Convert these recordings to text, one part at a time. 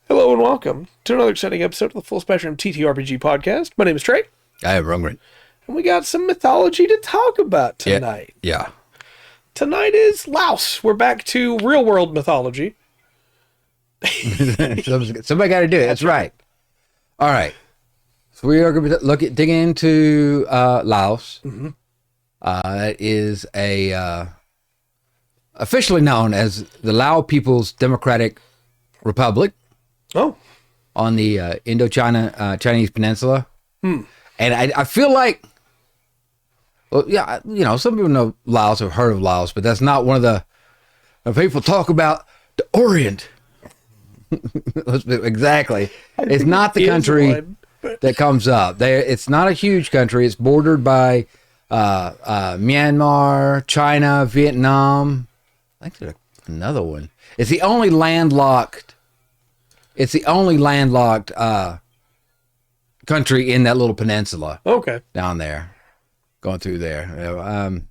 Hello and welcome to another exciting episode of the Full Spectrum TTRPG podcast. My name is Trey. I am Rungren. And we got some mythology to talk about tonight. Yeah. Tonight is Laos. We're back to real world mythology. Somebody got to do it. That's right. All right. So we are going to dig into Laos. Mm-hmm. It is officially known as the Lao People's Democratic Republic. Oh. On the Indochina Chinese Peninsula. And I feel like, well, yeah, you know, some people know Laos or heard of Laos, but that's not one of the people talk about the Orient. Exactly. It's not the country that comes up. It's not a huge country. It's bordered by Myanmar, China, Vietnam. I think there's another one. It's the only landlocked country in that little peninsula. Okay. Down there, going through there. I'm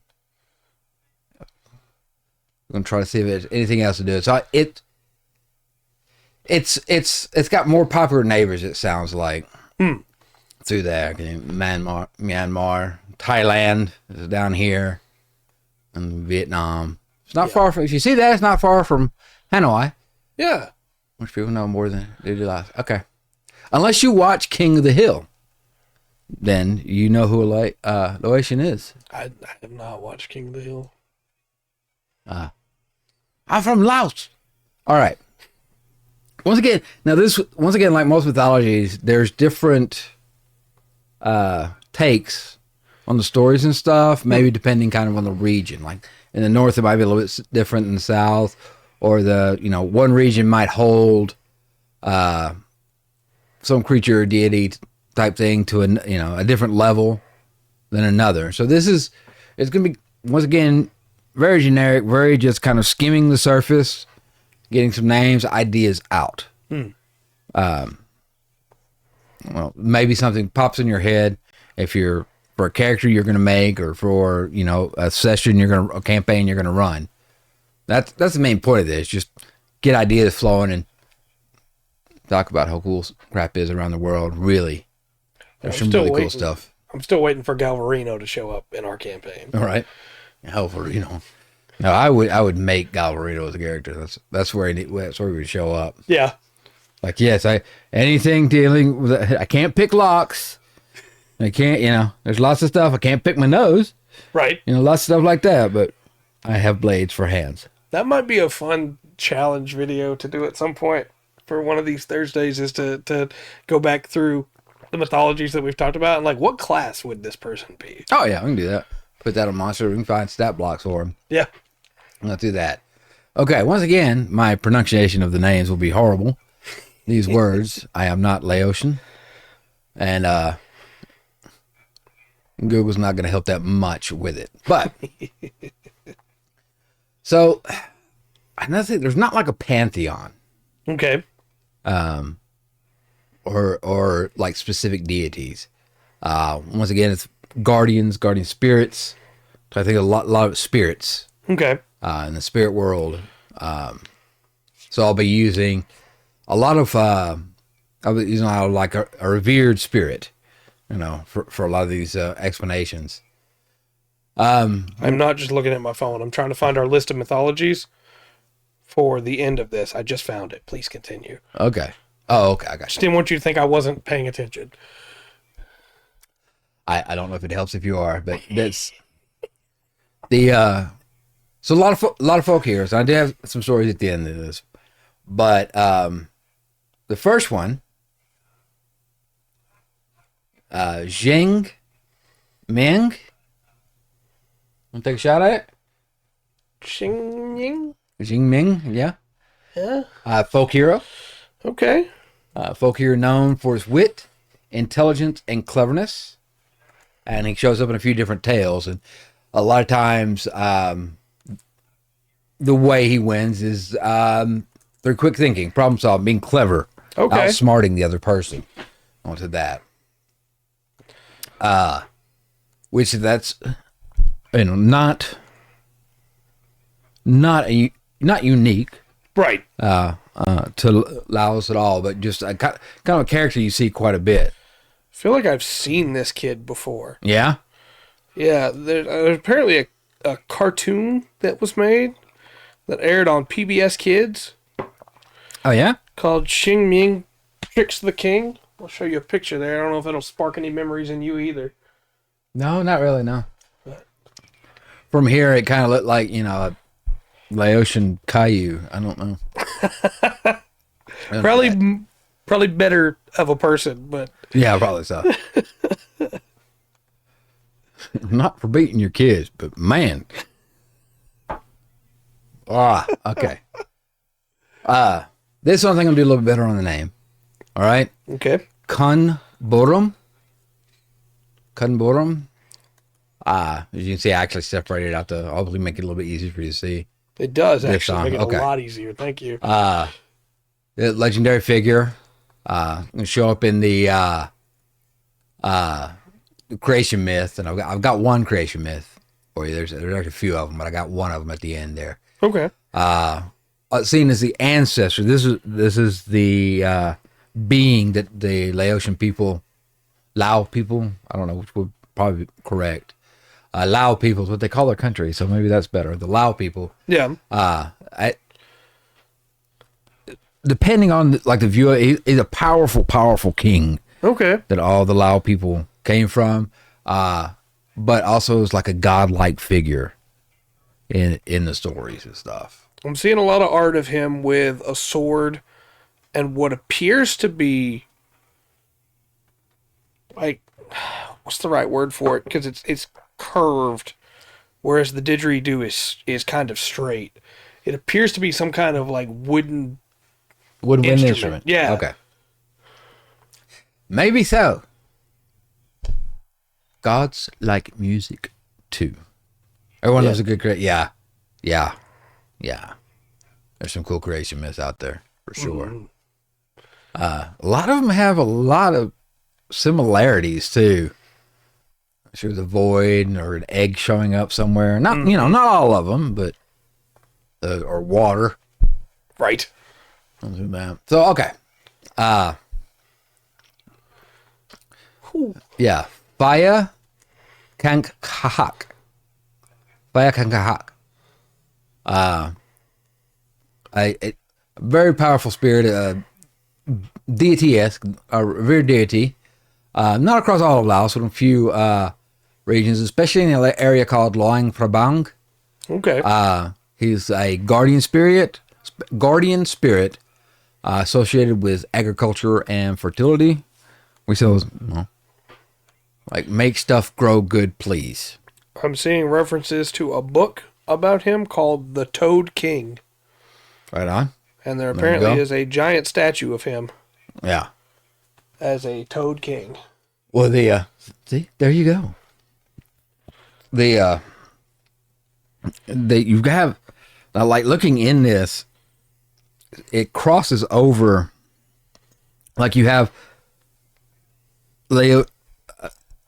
gonna try to see if there's anything else to do. So it's got more popular neighbors. It sounds like through there. Myanmar, Thailand is down here, and Vietnam. It's not far from. If you see that, it's not far from Hanoi. Yeah. Which people know more than they do last. Okay. Unless you watch King of the Hill, then you know who Laotian is. I have not watched King of the Hill. I'm from Laos. All right. Once again, like most mythologies, there's different takes on the stories and stuff, maybe depending kind of on the region. Like in the north, it might be a little bit different than the south, or one region might hold some creature or deity type thing to a different level than another. So it's going to be, once again, very generic, very just kind of skimming the surface, getting some names, ideas out. Well, maybe something pops in your head if you're for a character you're going to make, or for, a session a campaign you're going to run. That's the main point of this. Just get ideas flowing and talk about how cool crap is around the world. Really, there's some really cool stuff. I'm still waiting for Galvarino to show up in our campaign. All right, Galvarino. No, I would make Galvarino as a character. That's where he would show up. Yeah. Like, yes, anything dealing with I can't pick locks. I can't. There's lots of stuff. I can't pick my nose. Right. Lots of stuff like that. But I have blades for hands. That might be a fun challenge video to do at some point for one of these Thursdays, is to go back through the mythologies that we've talked about and like, what class would this person be? Oh yeah, we can do that. Put that on Monster. We can find stat blocks for him. Yeah. Let's do that. Okay, once again, my pronunciation of the names will be horrible. These words, I am not Laotian. And Google's not going to help that much with it. But so another thing, there's not like a pantheon. Okay. Or like specific deities. Once again, it's guardian spirits. So I think a lot of spirits. Okay. In the spirit world. So I'll be using a lot of like a revered spirit, for a lot of these explanations. I'm not just looking at my phone. I'm trying to find our list of mythologies for the end of this. I just found it. Please continue. Okay. Oh, okay. I got you. Just didn't want you to think I wasn't paying attention. I don't know if it helps if you are, but that's the so a lot of folk heroes. I do have some stories at the end of this, but the first one, Jing Ming. Want to take a shot at it? Xing Ming, yeah. Yeah. Folk hero. Okay. Folk hero known for his wit, intelligence, and cleverness. And he shows up in a few different tales. And a lot of times, the way he wins is through quick thinking, problem solving, being clever. Okay. Outsmarting the other person. Onto that. Which that's, not unique. Right. to Laos at all, but just kind of a character you see quite a bit. I feel like I've seen this kid before. Yeah. Yeah, there's apparently a cartoon that was made that aired on PBS Kids Oh yeah. called Xing Ming Tricks the King. I'll show you a picture there. I don't know if it'll spark any memories in you either. No, not really. No. From here, it kind of looked like a Laotian Caillou. I don't know. Probably better of a person, but Yeah, probably so. Not for beating your kids, but man. Okay. This one I think I'm gonna do a little bit better on the name. All right. okay. Kun Borum. Kun Borum. As you can see, I actually separated out to hopefully make it a little bit easier for you to see. It does This actually song, make it okay. a lot easier. Thank you. The legendary figure. Gonna show up in the creation myth, and I've got one creation myth for you. There's actually a few of them, but I got one of them at the end there. Okay. Seen as the ancestor. This is the being that the Laotian people, Lao people, I don't know which would probably be correct. Lao people is what they call their country, so maybe that's better. The Lao people. Yeah. Depending on the viewer, he's a powerful king Okay. that all the Lao people came from, but also is like a godlike figure in the stories and stuff. I'm seeing a lot of art of him with a sword and what appears to be like, what's the right word for it? Because it's curved, whereas the didgeridoo is kind of straight. It appears to be some kind of like wooden. Woodwind Instrument, instrument. yeah. Okay. Maybe so. Gods like music too. Everyone loves a good creation. Yeah. There's some cool creation myths out there for sure. A lot of them have a lot of similarities too. Sure, the void or an egg showing up somewhere. Not not all of them, but or water. Right. So okay. Yeah. Fire Kankahak. Fire Kankahak. A very powerful spirit, deity-esque, a revered deity. Not across all of Laos, but in a few regions, especially in the area called Loang Prabang. Okay. He's a guardian spirit associated with agriculture and fertility. We say, like, make stuff grow good, please. I'm seeing references to a book about him called The Toad King. Right on. And there you apparently go. is a giant statue of him Yeah. as a Toad King. Well, see, there you go. You have, like, looking in this, it crosses over, like, you have the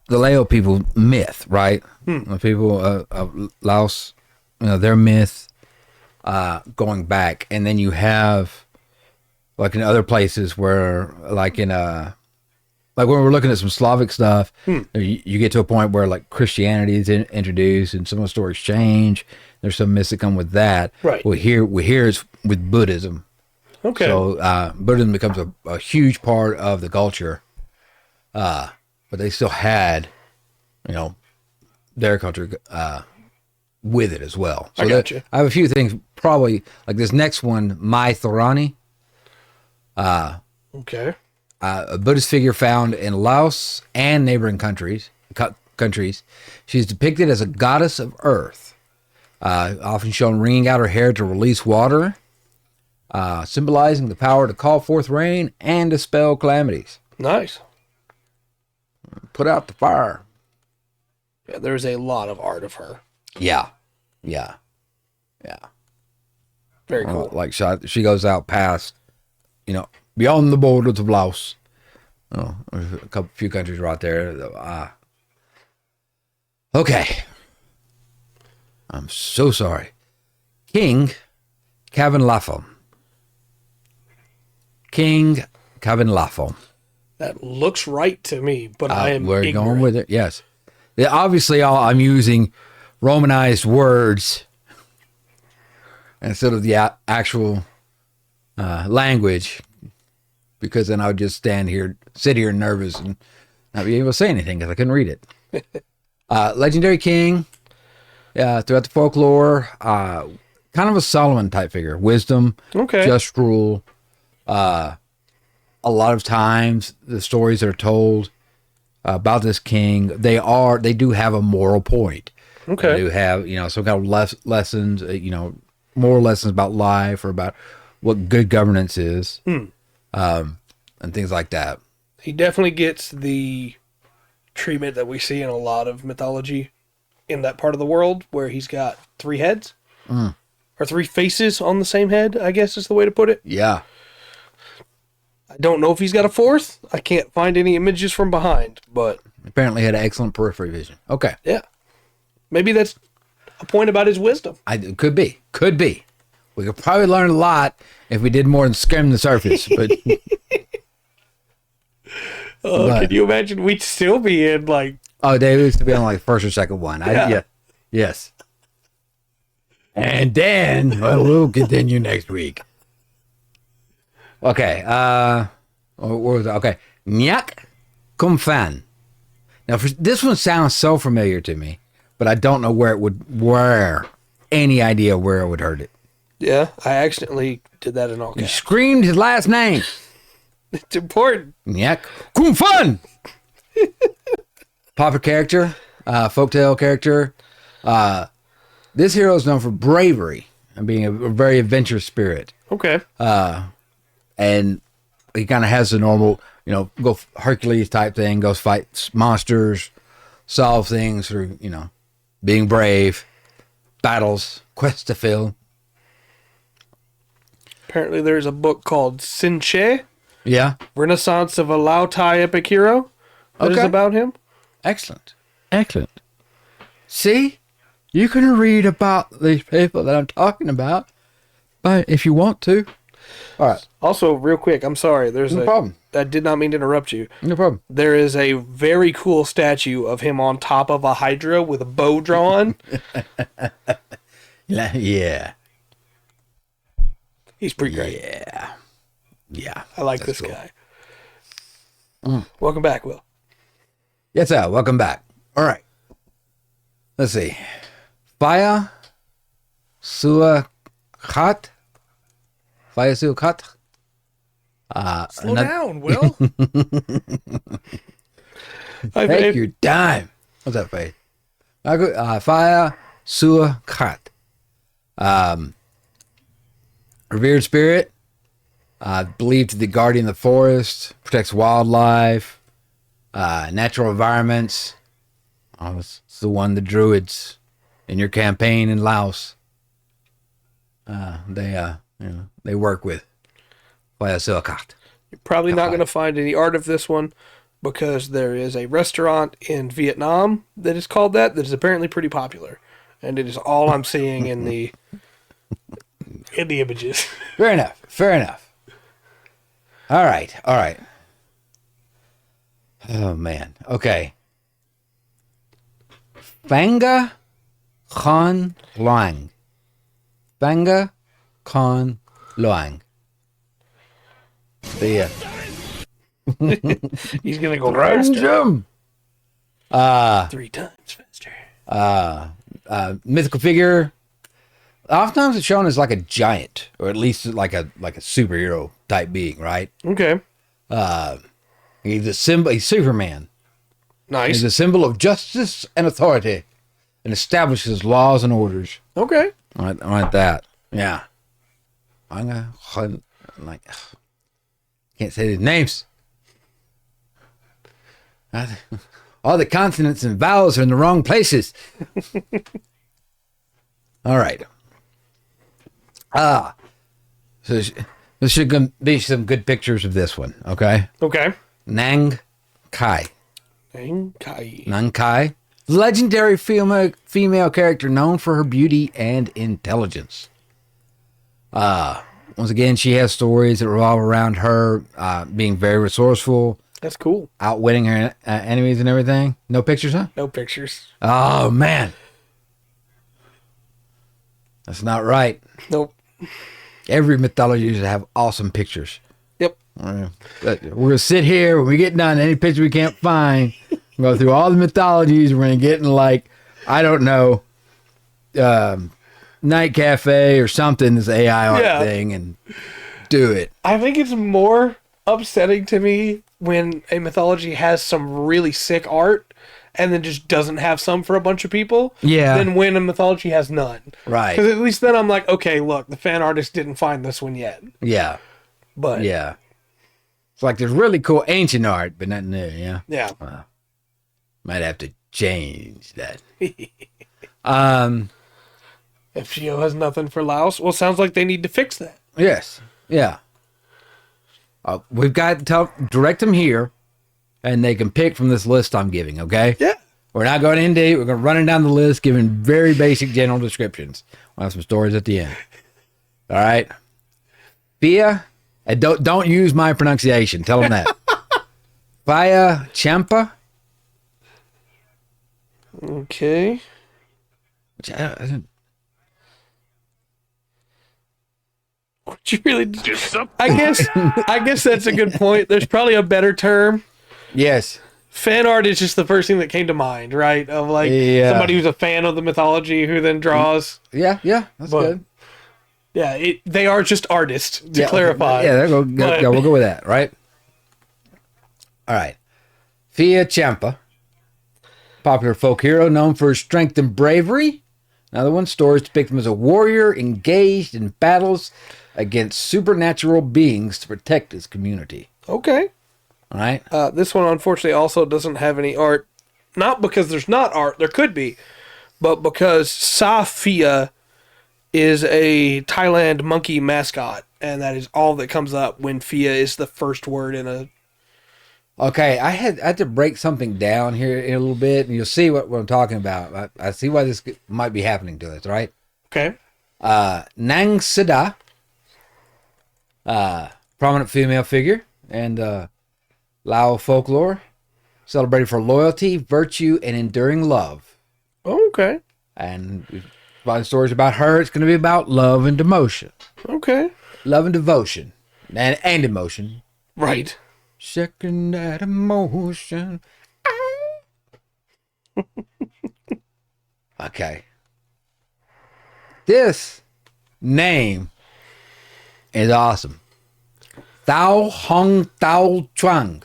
Lao people myth, right? The people of Laos, their myth going back, and then you have, like, in other places where, like when we're looking at some Slavic stuff, you get to a point where, like, Christianity is introduced and some of the stories change. There's some myths that come with that. Right. Well, here it's with Buddhism. Okay. So Buddhism becomes a huge part of the culture, but they still had, their culture with it as well. So I got you. I have a few things, probably like this next one, Mai Thorani, Okay. a Buddhist figure found in Laos and neighboring countries. She's depicted as a goddess of earth, often shown wringing out her hair to release water, symbolizing the power to call forth rain and dispel calamities. Nice. Put out the fire. Yeah, there's a lot of art of her. Yeah. Very cool. Like she goes out past, beyond the borders of Laos. There's a few countries right there. Okay. I'm so sorry. King Kevin Lapham. King Cabanlafo. That looks right to me, but I am We're ignorant. going with it. Yes. Yeah, obviously, I'm using Romanized words instead of the actual language, because then I would just sit here nervous and not be able to say anything because I couldn't read it. Legendary king, throughout the folklore, kind of a Solomon type figure. Wisdom, Okay. just rule. A lot of times, the stories that are told about this king, they do have a moral point. Okay. They do have, some kind of lessons, moral lessons about life or about what good governance is, and things like that. He definitely gets the treatment that we see in a lot of mythology in that part of the world, where he's got 3 heads or 3 faces on the same head, I guess is the way to put it. Yeah. I don't know if he's got a 4th. I can't find any images from behind, but Apparently had excellent periphery vision. Okay. yeah, maybe that's a point about his wisdom. Could be. We could probably learn a lot if we did more than skim the surface, but Can you imagine? We'd still be in like, David used to be on like first or second one. Yeah. Yes. And then we'll continue next week. Okay. Where was it? Okay. Nyak Kumfan. Now, this one sounds so familiar to me, but I don't know any idea where I would heard it. yeah, I accidentally did that in all He caps. screamed his last name. It's important. Nyak Kumfan. Popular character, folktale character. This hero is known for bravery and being a very adventurous spirit. Okay. And he kind of has the normal, go Hercules type thing, goes fight monsters, solve things through, being brave, battles, quests to fill. Apparently there's a book called Sinche, Yeah. Renaissance of a Lao Thai Epic Hero, that is Okay. about him. Excellent. See, you can read about these people that I'm talking about, but if you want to. All right. Also, real quick, I'm sorry. No problem. I did not mean to interrupt you. No problem. There is a very cool statue of him on top of a hydra with a bow drawn. Yeah. He's pretty great. Yeah. I like That's this cool. guy. Welcome back, Will. Yes, sir. Welcome back. All right. Let's see. Fire Suakat. Fire Suakat. Slow down, Will. Take your time. What's that, Faith? Fire Suakat. Revered spirit. Believed to be the guardian of the forest. Protects wildlife. Natural environments. It's the one the druids in your campaign in Laos. They work with. You're probably not going to find any art of this one because there is a restaurant in Vietnam that is called that is apparently pretty popular, and it is all I'm seeing in the images. Fair enough. All right. Oh man. Okay. Fanga Khan Luang. Fanga Khan Luang. See ya. He's going to go faster. Random. 3 times faster. Mythical figure. Oftentimes it's shown as like a giant, or at least like a superhero type being, right? Okay. He's a symbol. He's Superman. Nice. He's a symbol of justice and authority, and establishes laws and orders. Okay. I like that. Yeah. Like, can't say these names. All the consonants and vowels are in the wrong places. All right. So there should be some good pictures of this one. Okay. Okay. Nang Kai. Kai. Nang Kai. Legendary female character known for her beauty and intelligence. One Once again, she has stories that revolve around her being very resourceful, That's cool. outwitting her enemies and everything. No pictures, huh? No pictures. Oh, man. That's not right. Nope. Every mythology should have awesome pictures. Yep. We're going to sit here when we get done, any picture we can't find, go through all the mythologies. We're going to get in, like, I don't know, Night Cafe or something, this AI art thing, and do it. I think it's more upsetting to me when a mythology has some really sick art and then just doesn't have some for a bunch of people. Yeah. Than when a mythology has none. Right. Because at least then I'm like, okay, look, the fan artist didn't find this one yet. Yeah. But Yeah. It's like there's really cool ancient art, but nothing there, yeah? yeah. Might have to change that. If Geo has nothing for Laos, well, sounds like they need to fix that. Yes. Yeah. We've got to direct them here, and they can pick from this list I'm giving, okay? Yeah. We're not going in deep. We're going to run down the list, giving very basic general descriptions. We'll have some stories at the end. All right? Fia, and don't use my pronunciation. Tell them that. Fia Champa. Okay. Which I Would you really? I guess that's a good point. There's probably a better term. yes. Fan art is just the first thing that came to mind, right? Of like somebody who's a fan of the mythology who then draws. Yeah, that's good. Yeah, they are just artists, to clarify. Yeah, there we go. Yeah, we'll go with that, right? All right. Fia Champa, popular folk hero known for his strength and bravery. Another one, stories depict him as a warrior engaged in battles against supernatural beings to protect his community. Okay. All right. This one, unfortunately, also doesn't have any art. Not because there's not art, there could be, but because Safia is a Thailand monkey mascot, and that is all that comes up when Fia is the first word in a... Okay, I had to break something down here in a little bit, and you'll see what I'm talking about. I see why this might be happening to us, right? Okay. Nang Siddha, prominent female figure, and Lao folklore, celebrated for loyalty, virtue, and enduring love. Okay. And we find stories about her. It's going to be about love and devotion. Okay. Love and devotion. And emotion. Right. Second that emotion. Okay. This name is awesome. Thao Hong Tao Chuang.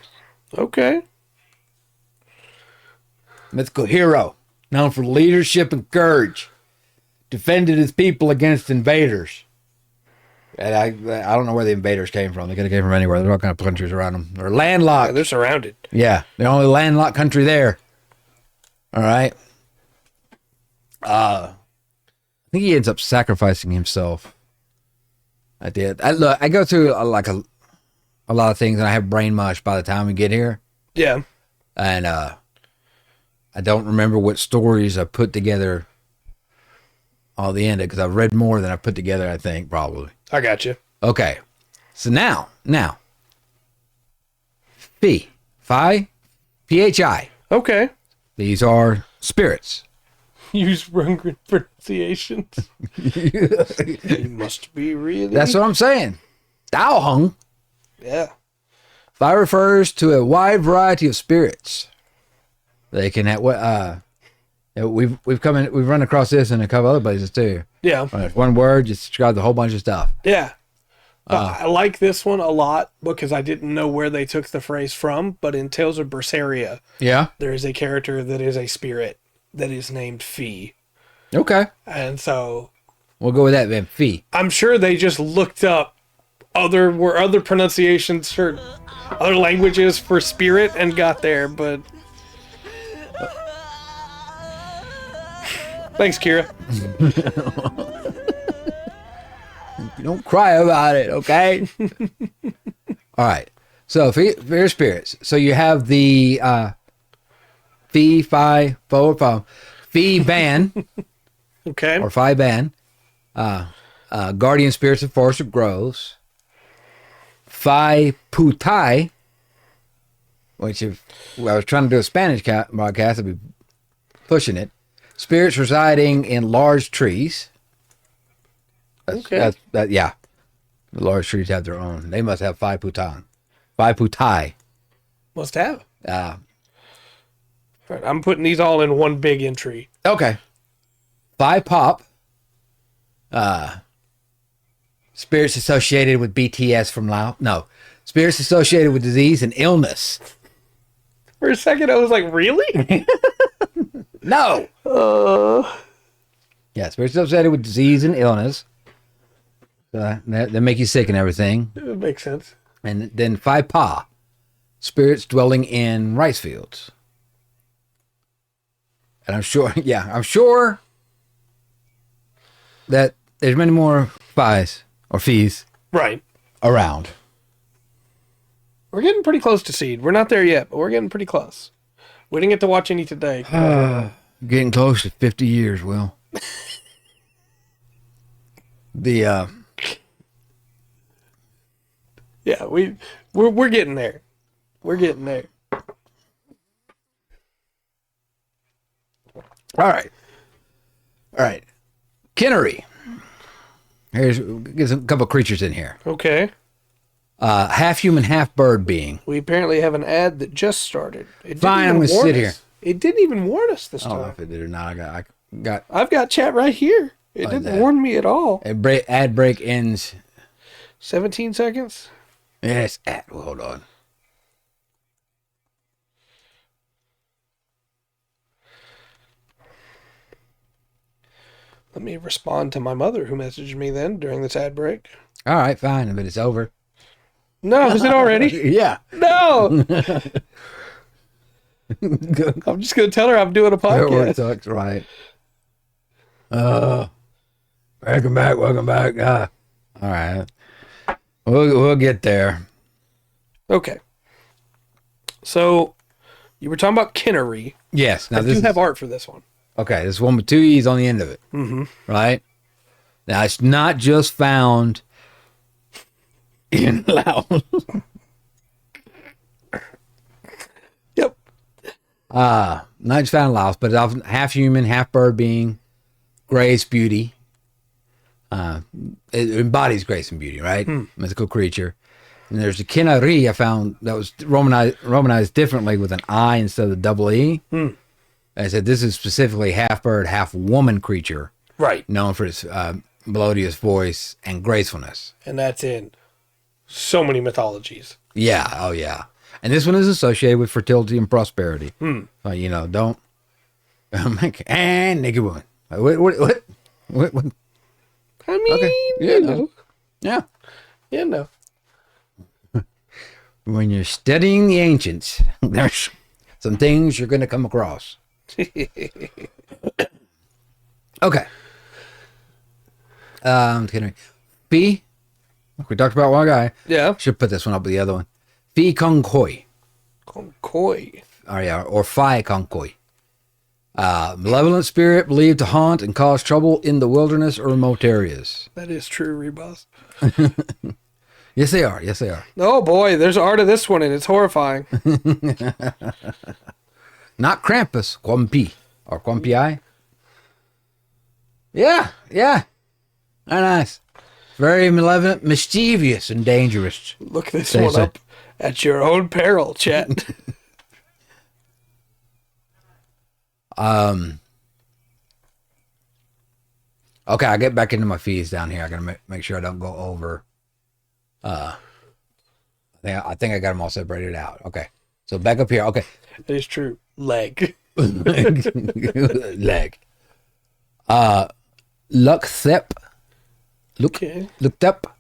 Okay. Mythical hero, known for leadership and courage. Defended his people against invaders. And I don't know where the invaders came from. They could have came from anywhere. There's all kind of countries around them. They're landlocked. Yeah, they're surrounded. Yeah, the only landlocked country there. All right. I think he ends up sacrificing himself. I did. I go through a lot of things, and I have brain mush by the time we get here. Yeah. And I don't remember what stories I put together all the end because I've read more than I put together, I think, probably. I got you. Okay. So now, Phi, Phi. Okay. These are spirits. Use Rungren pronunciations. You must be really... That's what I'm saying. Dao Hung. Yeah. Phi refers to a wide variety of spirits. They can have we've run across this in a couple other places too. Yeah. One word just describes a whole bunch of stuff. Yeah. I like this one a lot because I didn't know where they took the phrase from, but in Tales of Berseria, Yeah. there is a character that is a spirit that is named Phi. Okay. And so We'll go with that then. Phi. I'm sure they just looked up other pronunciations for other languages for spirit and got there, but thanks, Kira. Don't cry about it, okay? All right. So for your spirits, so you have the Phi Van Okay. or Phi Van, Guardian spirits of forest or groves. Phi Putai, which if I was trying to do a Spanish broadcast, I'd be pushing it. Spirits residing in large trees. Okay. Yeah. The large trees have their own. They must have Phi Putai. Phi Putai. Must have. Uh, All right, I'm putting these all in one big entry. okay. Phi Pop. Spirits associated with BTS from Laos. No. Spirits associated with disease and illness. For a second, I was like, really? No. Yeah, spirits associated with disease and illness. That make you sick and everything. It makes sense. And then Phi Pa. Spirits dwelling in rice fields. And I'm sure that there's many more Phis or Fees Right. around. We're getting pretty close to seed. We're not there yet, but we're getting pretty close. We didn't get to watch any today. Getting close to 50 years, Will. Yeah, we're getting there. We're getting there. All right. Kinnery. There's a couple creatures in here. Okay. Half human, half bird being. We apparently have an ad that just started. It Fine, I'm going to sit here. It didn't even warn us this I don't know time. if it did or not. I got I've got chat right here. It didn't warn me at all. ad break ends. 17 seconds? Yes, well, hold on. Let me respond to my mother who messaged me then during this ad break. All right, fine, but it's over. No, is it already? Yeah. No! I'm just going to tell her I'm doing a podcast. Sucks, right. Welcome back. All right. We'll get there. Okay. So, you were talking about Kinnery. Yes. Now I do have art for this one. Okay, this one with two E's on the end of it. Mm-hmm. Right? Now, it's not just found in Laos. Yep. Not just found in Laos, but it's often half human, half bird being, grace, beauty. It embodies grace and beauty, right? Mythical creature. And there's a Kinari I found that was Romanized differently with an I instead of the double E. I said this is specifically half bird, half woman creature. Right. Known for its melodious voice and gracefulness. And that's in so many mythologies. Yeah. Oh, yeah. And this one is associated with fertility and prosperity. Don't make and naked woman. What? I mean, Okay. Yeah. you know. Yeah. You know. When you're studying the ancients, there's some things you're going to come across. Okay. Phi. We talked about one guy. Yeah. Should put this one up with the other one. Phi Kong Koi. Koi. Or Phi Kong Koi. Malevolent spirit believed to haunt and cause trouble in the wilderness or remote areas. That is true, Rebus. Yes, they are. Yes, they are. Oh, boy. There's art of this one, and it's horrifying. Not Krampus. Kwampi. Or Kwampi. Yeah. Very nice. Very malevolent, mischievous, and dangerous. Look this one up at your own peril, chat. Okay, I get back into my fees down here. I gotta make sure I don't go over. I think I got them all separated out. Okay, so back up here. Okay, That is true. Leg. Leg. Luckthep. Okay. Looked up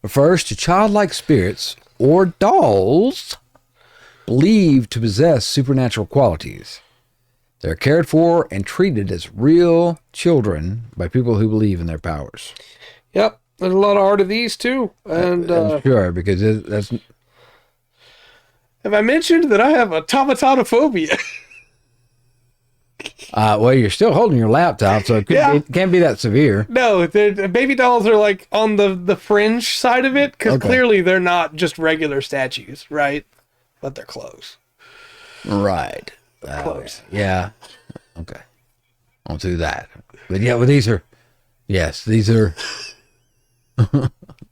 refers to childlike spirits or dolls believed to possess supernatural qualities. They're cared for and treated as real children by people who believe in their powers. Yep. There's a lot of art of these, too. And I'm sure, because that's... have I mentioned that I have automatanophobia? Well, you're still holding your laptop, so it can't be that severe. No, the baby dolls are like on the fringe side of it, because clearly they're not just regular statues, right? But they're close. Right. Close. Yeah. Okay. I'll do that. But yeah, well, these are.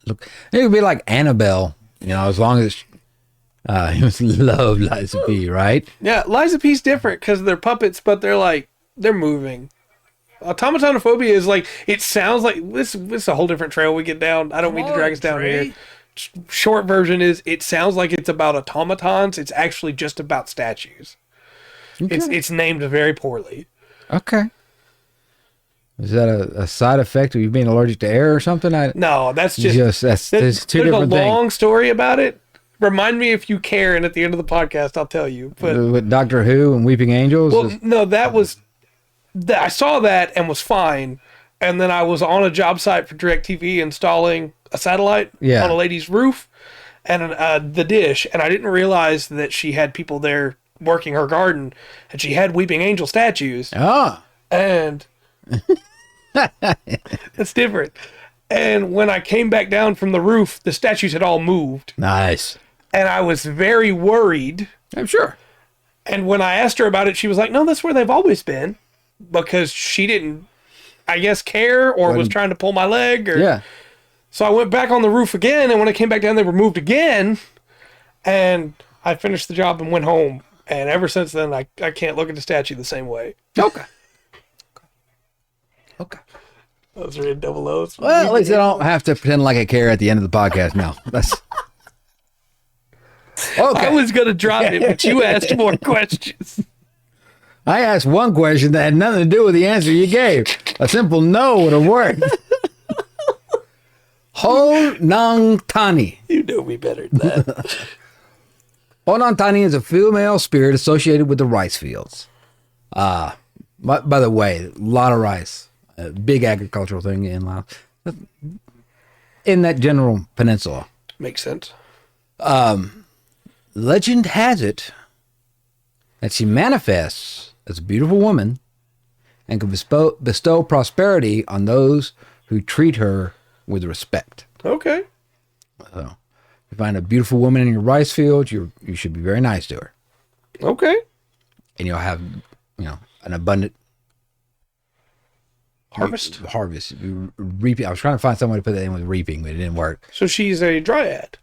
Look, it would be like Annabelle, as long as you must love Liza P, right? Yeah, Liza P's different because they're puppets, but they're moving. Automatonophobia is like, it sounds like this is a whole different trail we get down. I don't mean to drag us down here. Short version is, it sounds like it's about automatons. It's actually just about statues. Okay. It's named very poorly. Okay. Is that a side effect of you being allergic to air or something? No, that's there's two different things. There's a long story about it. Remind me if you care, and at the end of the podcast, I'll tell you. But with Doctor Who and Weeping Angels? Well, no, that was... I saw that and was fine. And then I was on a job site for DirecTV installing a satellite on a lady's roof and the dish. And I didn't realize that she had people there working her garden. And she had Weeping Angel statues. Ah. And... That's different. And when I came back down from the roof, the statues had all moved. Nice. And I was very worried. I'm sure. And when I asked her about it, she was like, no, that's where they've always been. Because she didn't, I guess, care or was trying to pull my leg. Yeah. So I went back on the roof again. And when I came back down, they were moved again. And I finished the job and went home. And ever since then, I can't look at the statue the same way. Okay. Those are in double O's. Well, at least I don't have to pretend like I care at the end of the podcast now. That's okay. I was going to drop it, but you asked more questions. I asked one question that had nothing to do with the answer you gave. A simple no would have worked. Ho Nang Tani. You know me better than that. Ho Nang Tani is a female spirit associated with the rice fields. By the way, a lot of rice. A big agricultural thing in Laos. In that general peninsula. Makes sense. Legend has it that she manifests as a beautiful woman and can bestow prosperity on those who treat her with respect. Okay. So, if you find a beautiful woman in your rice field, you should be very nice to her. Okay. And you'll have, an abundant harvest. Reaping. I was trying to find someone to put that in with reaping, but it didn't work. So she's a dryad.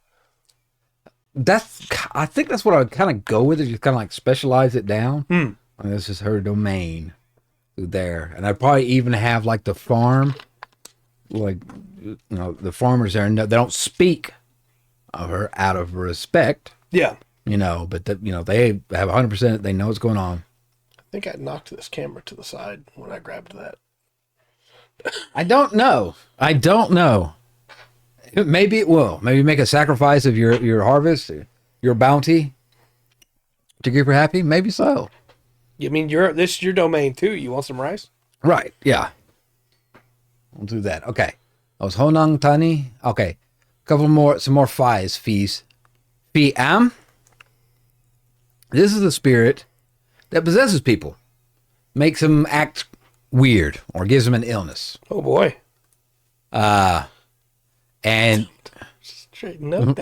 I think that's what I would kind of go with. Is just kind of like specialize it down. I mean, this is her domain through there, and I'd probably even have like the farm, like the farmers there. They don't speak of her out of respect. Yeah. But they have 100%. They know what's going on. I think I knocked this camera to the side when I grabbed that. I don't know. Maybe it will. Maybe make a sacrifice of your harvest, your bounty to keep her happy. Maybe so. You mean this is your domain too? You want some rice? Right. Yeah. We'll do that. Okay. That was Honang Tani. Okay. Some more fees. Fi Am. This is the spirit that possesses people, makes them act weird, or gives them an illness. Oh boy. And straighten up.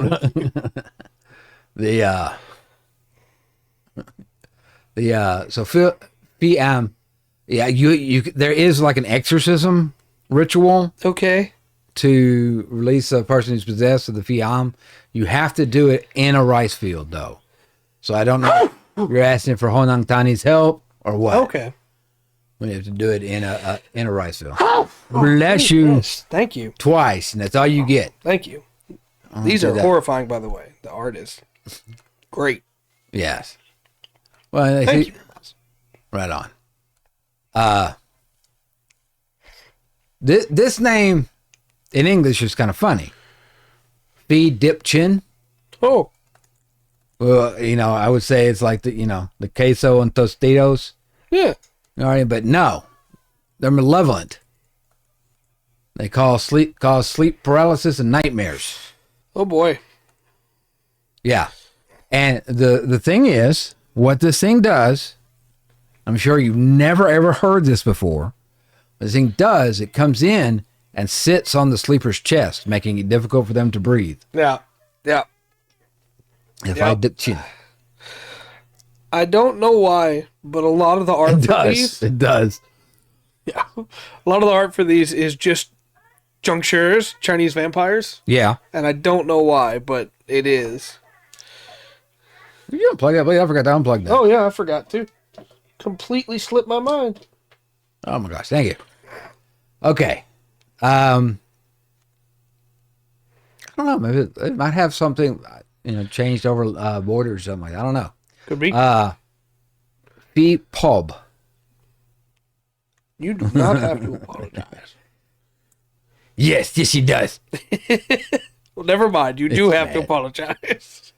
So PM, you there is like an exorcism ritual. Okay. To release a person who's possessed of the Fiam. You have to do it in a rice field though. So I don't know if you're asking for Honang Tani's help or what. Okay. We have to do it in a rice field. Bless you. Yes. Thank you. Twice, and that's all you get. Thank you. These are horrifying, by the way. The art is great. Yes. Well, thank you. Right on. This name in English is kind of funny. Phi Dip Chin. Oh. Well, I would say it's like the queso and tostitos. Yeah. All right, but no, they're malevolent. They cause sleep paralysis and nightmares. Oh boy. Yeah, and the thing is, what this thing does, I'm sure you've never ever heard this before. What this thing does, it comes in and sits on the sleeper's chest, making it difficult for them to breathe. Yeah. Yeah. I don't know why, but a lot of the art for these... It does. Yeah. A lot of the art for these is just Zhongshurs, Chinese vampires. Yeah. And I don't know why, but it is. You unplug that, please. I forgot to unplug that. Oh, yeah, I forgot to. Completely slipped my mind. Oh, my gosh. Thank you. Okay. I don't know. Maybe it might have something, changed over border or something like that. I don't know. Could be. Fee Pub. You do not have to apologize. Yes, he does. Well, never mind. You do have to apologize.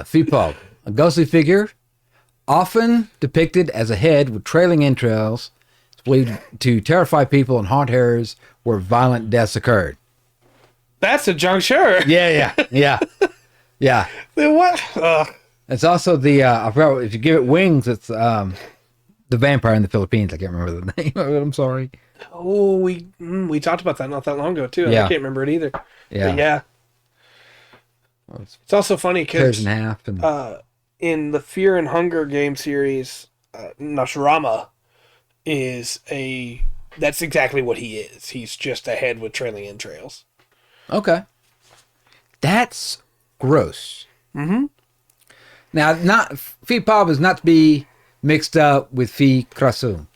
Fee Pub. A ghostly figure, often depicted as a head with trailing entrails, is believed to terrify people and haunt areas where violent deaths occurred. That's a Zhongshur. Yeah. Then what? It's also the I forgot, if you give it wings, it's the vampire in the Philippines. I can't remember the name of it. I'm sorry. Oh, we talked about that not that long ago too. Yeah. I can't remember it either. Yeah. But yeah. It's also funny because in half and in the Fear and Hunger game series, Nashrama that's exactly what he is. He's just a head with trailing entrails. okay, that's gross. Mm-hmm. Now, not Fee Pub is not to be mixed up with Fee Krasum.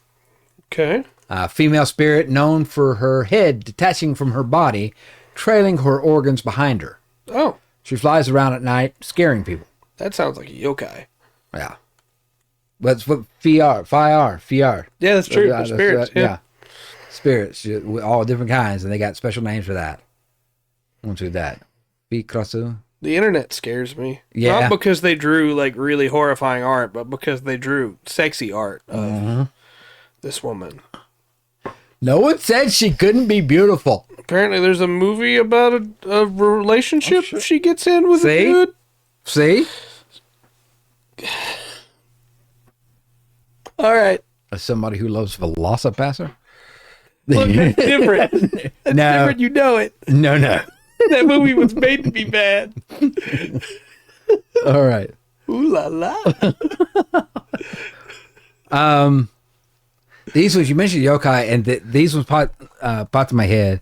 Okay. A female spirit known for her head detaching from her body, trailing her organs behind her. Oh. She flies around at night, scaring people. That sounds like a yokai. Yeah. That's what Fee are. Yeah, that's true. That's Spirits. Yeah. Spirits, all different kinds, and they got special names for that. Won't do that. Fee Krasu. The internet scares me. Yeah. Not because they drew like really horrifying art, but because they drew sexy art of this woman. No one said she couldn't be beautiful. Apparently there's a movie about a relationship she gets in with a dude. See? All right. As somebody who loves Velocipasser? Look, that's different. That's different. You know it. No. That movie was made to be bad. All right. Ooh la la. These ones, you mentioned yokai, and these ones popped in my head.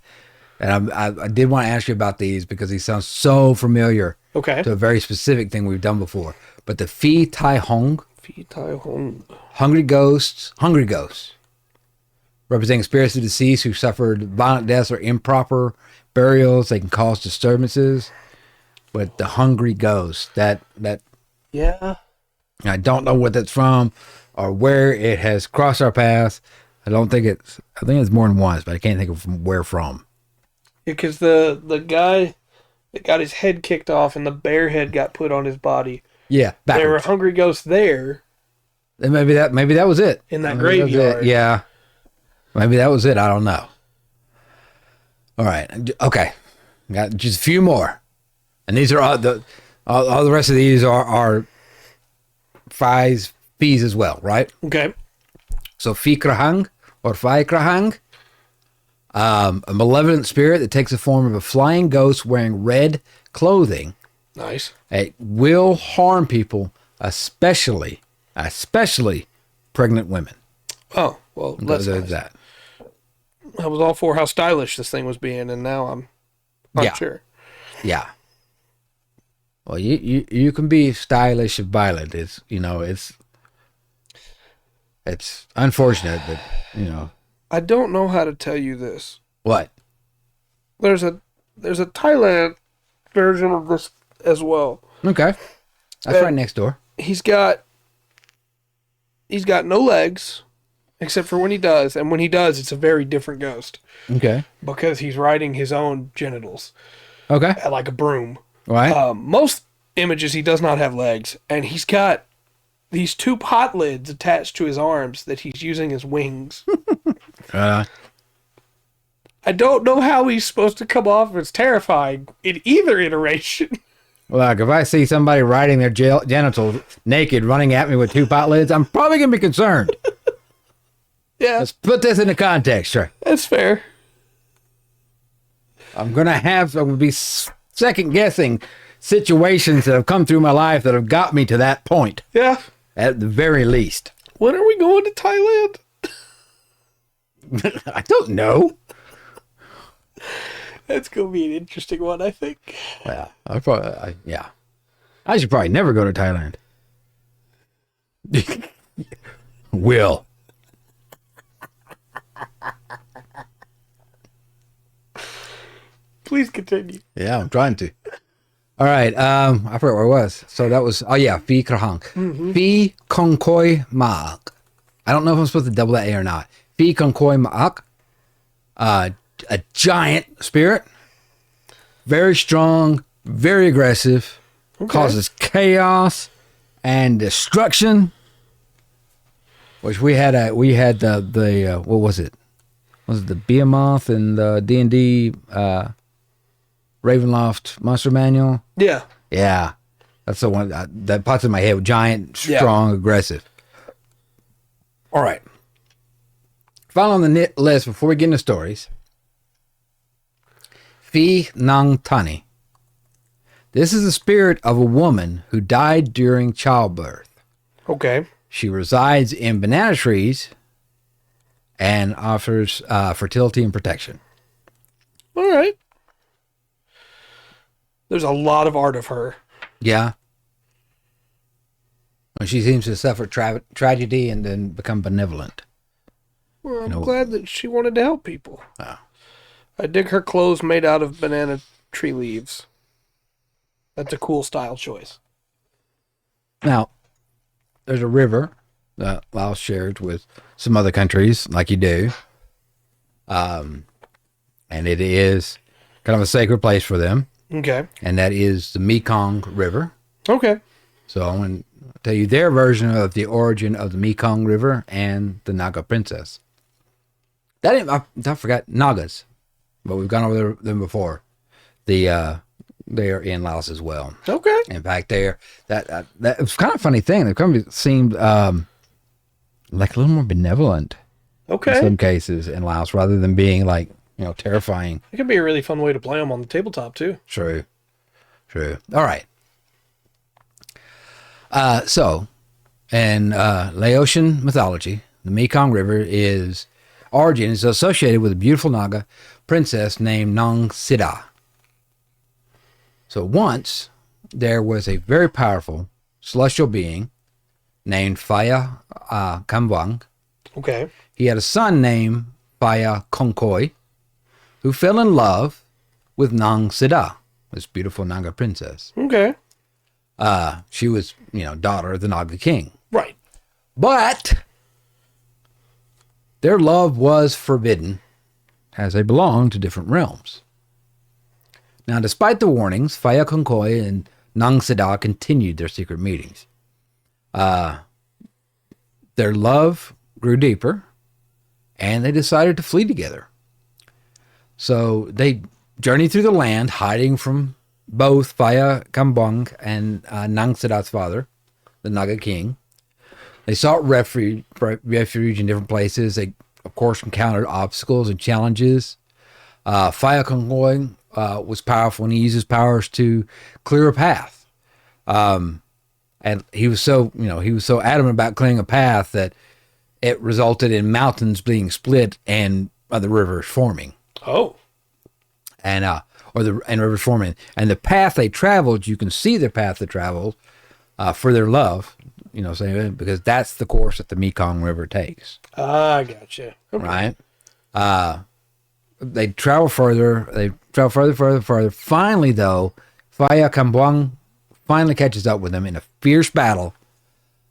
And I did want to ask you about these because these sound so familiar to a very specific thing we've done before. But the Phi Tai Hong. Phi Tai Hong. Hungry ghosts, representing spirits of deceased who suffered violent deaths or improper burials. They can cause disturbances. But the hungry ghost, that Yeah. I don't know what that's from or where it has crossed our path. I think it's more than once, but I can't think of where from. Because the guy that got his head kicked off and the bear head got put on his body. Yeah, backwards. There were hungry ghosts there. And maybe that was it. In that graveyard. Yeah. Maybe that was it. I don't know. All right. Okay. Got just a few more. And these are all the rest of these are fees as well, right? Okay. So Phi Krahang or Phai Krahang, a malevolent spirit that takes the form of a flying ghost wearing red clothing. Nice. It will harm people, especially pregnant women. Oh, well, that's nice. That. I was all for how stylish this thing was being, and now I'm not sure. Yeah. Well, you can be stylish and violent. It's unfortunate, but I don't know how to tell you this. What? There's a Thailand version of this as well. Okay. That's right next door. He's got no legs, except for when he does, and when he does, it's a very different ghost. Okay. Because he's riding his own genitals. Okay. Like a broom. Right. Most images he does not have legs, and he's got these two pot lids attached to his arms that he's using as wings. I don't know how he's supposed to come off as terrifying in either iteration. Look, if I see somebody riding their genitals naked running at me with 2 pot lids, I'm probably going to be concerned. Yeah, Let's put this into context, sure. that's fair. I'm going to be second guessing situations that have come through my life that have got me to that point, Yeah. at the very least. When are we going to Thailand? I don't know. That's going to be an interesting one, I think. Yeah, yeah. I should probably never go to Thailand. Will. Please continue. Yeah, I'm trying to. All right. I forgot where I was. So that was, Phi Krahang. Phi Konkoi Maak. I don't know if I'm supposed to double that A or not. Phi Konkoi Maak. A giant spirit. Very strong, very aggressive. Okay. Causes chaos and destruction. Which we had the what was it? Was it the Behemoth and the D&D Ravenloft Monster Manual? Yeah. Yeah. That's the one that pops in my head. Giant, strong, aggressive. All right. Final on the list before we get into stories. Phi Nang Tani. This is the spirit of a woman who died during childbirth. Okay. She resides in banana trees and offers fertility and protection. All right. There's a lot of art of her. Yeah. Well, she seems to suffer tragedy and then become benevolent. Well, I'm glad that she wanted to help people. Oh. I dig her clothes made out of banana tree leaves. That's a cool style choice. Now, there's a river that Laos shares with some other countries, like you do. And it is kind of a sacred place for them. Okay. And that is the Mekong River. Okay. So I'm going to tell you their version of the origin of the Mekong River and the Naga princess. I forgot Nagas, but we've gone over them before. They are in Laos as well. Okay. In fact, that was kind of a funny thing. They kind of seemed like a little more benevolent. Okay. In some cases in Laos, rather than being like, terrifying. It could be a really fun way to play them on the tabletop too. True. All right. So, in Laotian mythology, the Mekong River origin is associated with a beautiful Naga princess named Nang Sida. So once there was a very powerful celestial being named Phaya Kamwang. Okay. He had a son named Phaya Konkoi, who fell in love with Nang Sida, this beautiful Naga princess. Okay. She was, daughter of the Naga king. Right. But their love was forbidden as they belonged to different realms. Now, despite the warnings, Phaya Konkoi and Nang Sida continued their secret meetings. Their love grew deeper, and they decided to flee together. So they journeyed through the land, hiding from both Phaya Kambong and Nang Sida's father, the Naga king. They sought refuge in different places. They, of course, encountered obstacles and challenges. Phaya Konkoi was powerful, and he used his powers to clear a path. And he was so adamant about clearing a path that it resulted in mountains being split and the rivers forming. Oh. And rivers forming. And the path they traveled, you can see the path they traveled for their love, because that's the course that the Mekong River takes. Ah, gotcha. Right? Okay. They travel further. Further. Finally, though, Phaya Kambwang finally catches up with them in a fierce battle.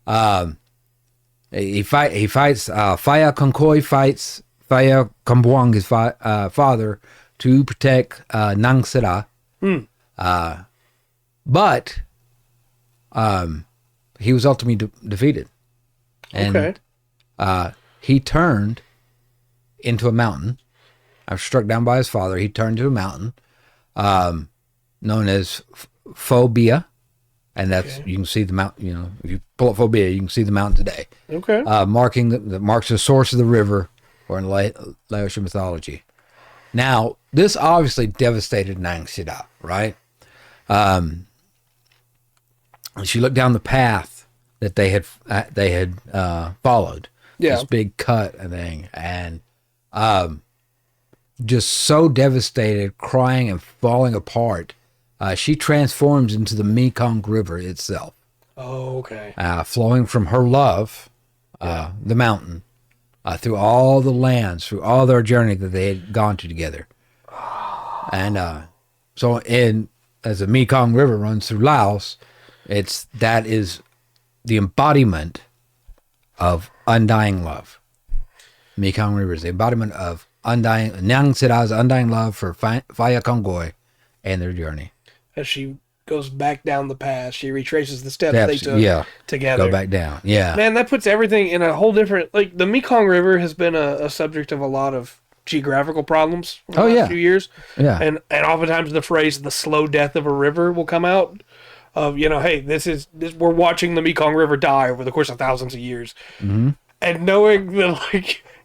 He fights. Phaya Konkoi fights Phaya Kambwang, his father, to protect Nang Sida. But he was ultimately defeated. And he turned into a mountain. Struck down by his father. He turned to a mountain known as Phobia, and that's Okay. you can see the mountain. If you pull up Phobia, you can see the mountain today. Okay. Marking that marks the source of the river, or in Laos mythology. Now, this obviously devastated Nang Sida, right? She looked down the path that they had followed. Yeah. This big cut and thing, and just so devastated, crying and falling apart. She transforms into the Mekong River itself, Oh, okay. flowing from her love, the mountain, through all the lands, through all their journey that they had gone to together. And as the Mekong River runs through Laos, that is the embodiment of undying love. Mekong River is the embodiment of Nang Sida's undying love for Phaya Kongoy and their journey. As she goes back down the path, she retraces the steps they took together. Go back down. Yeah. Man, that puts everything in a whole different... Like, the Mekong River has been a subject of a lot of geographical problems in the last few years. Yeah. And oftentimes the phrase, the slow death of a river, will come out of, hey, we're watching the Mekong River die over the course of thousands of years. Mm-hmm. And knowing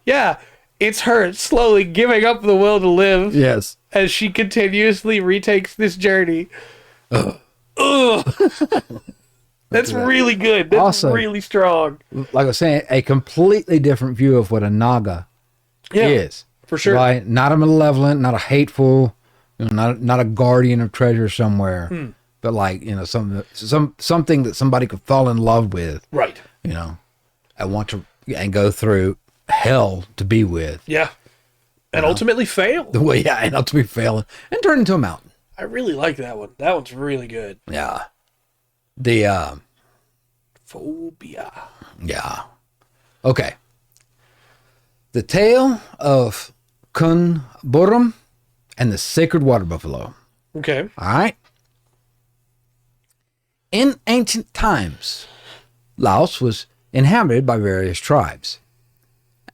that, it's her slowly giving up the will to live. Yes. As she continuously retakes this journey. Ugh. That's really good. That's also really strong. Like I was saying, a completely different view of what a Naga is. For sure. Right? Not a malevolent, not a hateful, not a guardian of treasure somewhere, but like, something that somebody could fall in love with. Right. And go through hell to be with. Yeah. And ultimately fail. And ultimately fail and turn into a mountain. I really like that one. That one's really good. Yeah. The Phobia. Yeah. Okay. The tale of Kun Borum and the sacred water buffalo. Okay. All right. In ancient times, Laos was inhabited by various tribes.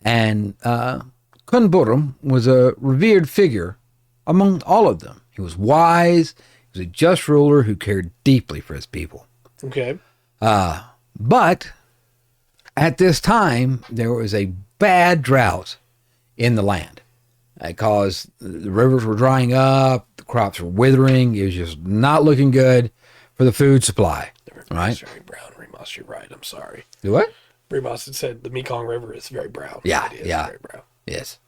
And Kun Borum was a revered figure among all of them. He was wise. He was a just ruler who cared deeply for his people. Okay. But at this time, there was a bad drought in the land. Because the rivers were drying up, the crops were withering. It was just not looking good for the food supply. The river is very brown. Remus, you're right. I'm sorry. Do what? Remus had said the Mekong River is very brown. Yeah, It is yeah. very brown. Yes.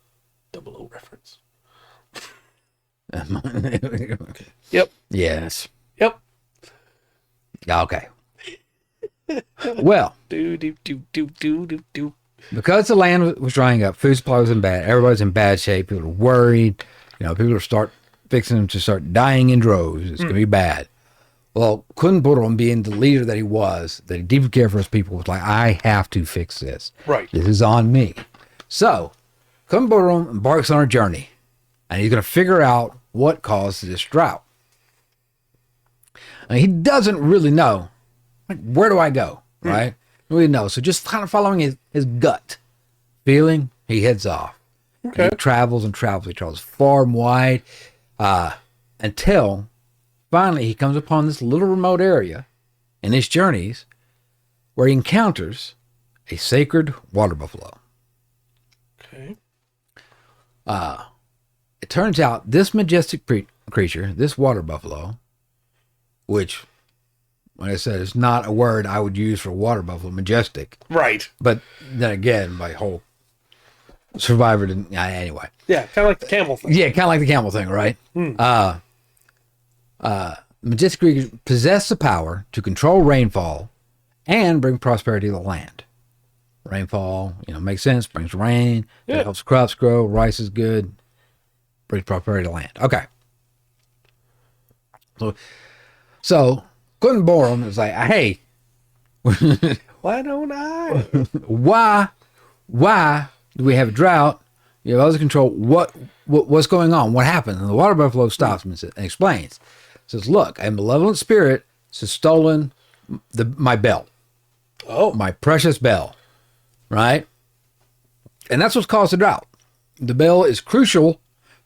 Double O reference. Okay. Yep. Yes. Yep. Okay. Well, Do. because the land was drying up, food supply was everybody's in bad shape. People were worried. People were fixing to start dying in droves. It's going to be bad. Well, Kun Borum, being the leader that he was, that he deeply cared for his people, was like, I have to fix this. Right. This is on me. So, Kun Borum embarks on a journey, and he's going to figure out what caused this drought. And he doesn't really know, where do I go, right? Really know. So just kind of following his gut feeling, he heads off. Okay. He travels and travels. He travels far and wide until finally he comes upon this little remote area in his journeys where he encounters a sacred water buffalo. Okay. It turns out this majestic creature, this water buffalo, which, like I said, is not a word I would use for water buffalo, majestic. Right. But then again, my whole survivor didn't, anyway. Yeah, kind of like the camel thing. Yeah, kind of like the camel thing, right? Majestic creatures possess the power to control rainfall and bring prosperity to the land. Rainfall, makes sense, brings rain, that helps crops grow, rice is good, brings prosperity to the land. Okay. So Kun Borum is like, hey, Why don't I? why do we have a drought? You have other control. What's going on? What happened? And the water buffalo stops him and explains. Says, look, a malevolent spirit has stolen my bell. Oh. My precious bell. Right? And that's what's caused the drought. The bell is crucial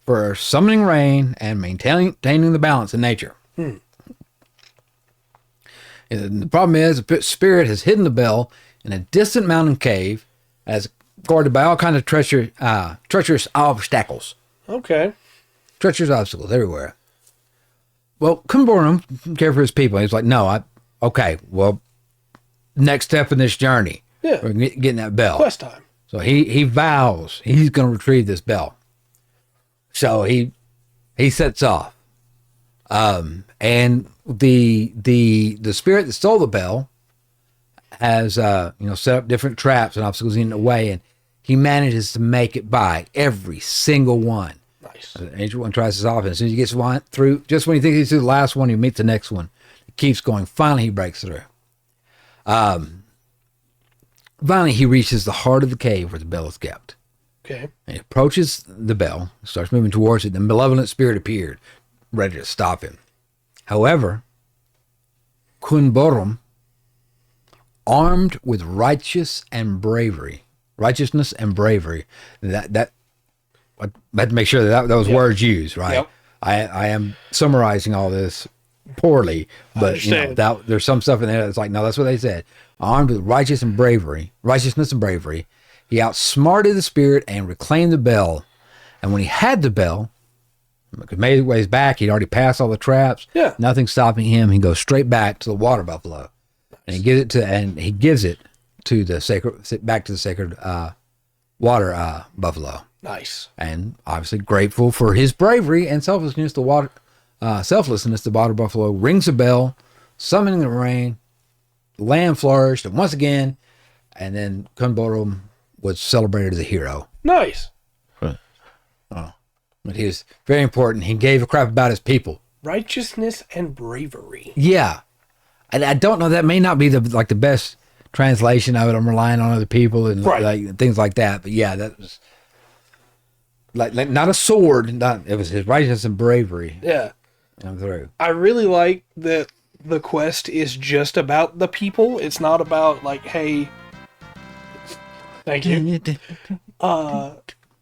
for summoning rain and maintaining the balance in nature. And the problem is the spirit has hidden the bell in a distant mountain cave, as guarded by all kinds of treacherous obstacles. Okay. Treacherous obstacles everywhere. Well, Kumborum cared for his people. He's like, no, okay, well, next step in this journey, Yeah. we're getting that bell. Quest time. So he vows he's going to retrieve this bell. So he sets off. And the spirit that stole the bell has set up different traps and obstacles in the way, and he manages to make it by every single one. Nice. The ancient one tries to solve it. As soon as he gets one through, just when he thinks he's through the last one, he meets the next one. He keeps going. Finally, he breaks through. Finally, he reaches the heart of the cave where the bell is kept. Okay. And he approaches the bell, starts moving towards it. The malevolent spirit appeared, ready to stop him. However, Kunborum, armed with righteousness and bravery, that I had to make sure that those words used, right? Yep. I am summarizing all this poorly, but there's some stuff in there that's like, no, that's what they said. Armed with righteousness and bravery, he outsmarted the spirit and reclaimed the bell. And when he had the bell, made his way back, he'd already passed all the traps. Yeah. Nothing stopping him. He goes straight back to the water buffalo. And he gives it to the sacred water buffalo. Nice. And obviously grateful for his bravery and selflessness, the water buffalo rings the bell, summoning the rain. The land flourished, and once again, and then Kunborum was celebrated as a hero. Nice. But he was very important. He gave a crap about his people. Righteousness and bravery. Yeah. And I don't know, that may not be the best translation of it. I'm relying on other people and things like that. But yeah, that was like not a sword. It was his righteousness and bravery. Yeah. I'm through. I really like that the quest is just about the people. It's not about like, hey, thank you.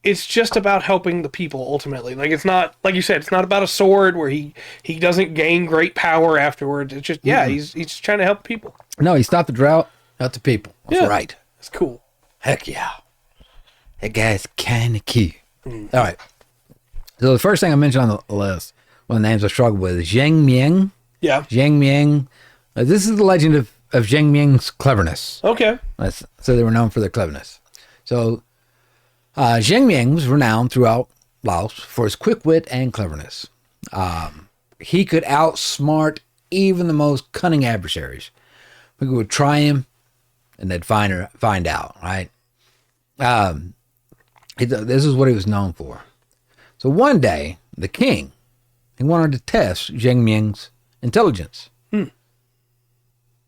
It's just about helping the people ultimately. Like, it's not, like you said, it's not about a sword where he doesn't gain great power afterwards. It's just, he's just trying to help people. No, he stopped the drought, helped the people. That's right. It's cool. Heck yeah. That guy's kind of cute. All right. So the first thing I mentioned on the list, one of the names I struggled with, is Zheng Miang. Yeah. Zheng Miang. This is the legend of Zheng Miang's cleverness. Okay. So they were known for their cleverness. So Zheng Miang was renowned throughout Laos for his quick wit and cleverness. He could outsmart even the most cunning adversaries. People would try him, and they'd find out, right? This is what he was known for. So one day, the king, he wanted to test Zheng Miang's intelligence.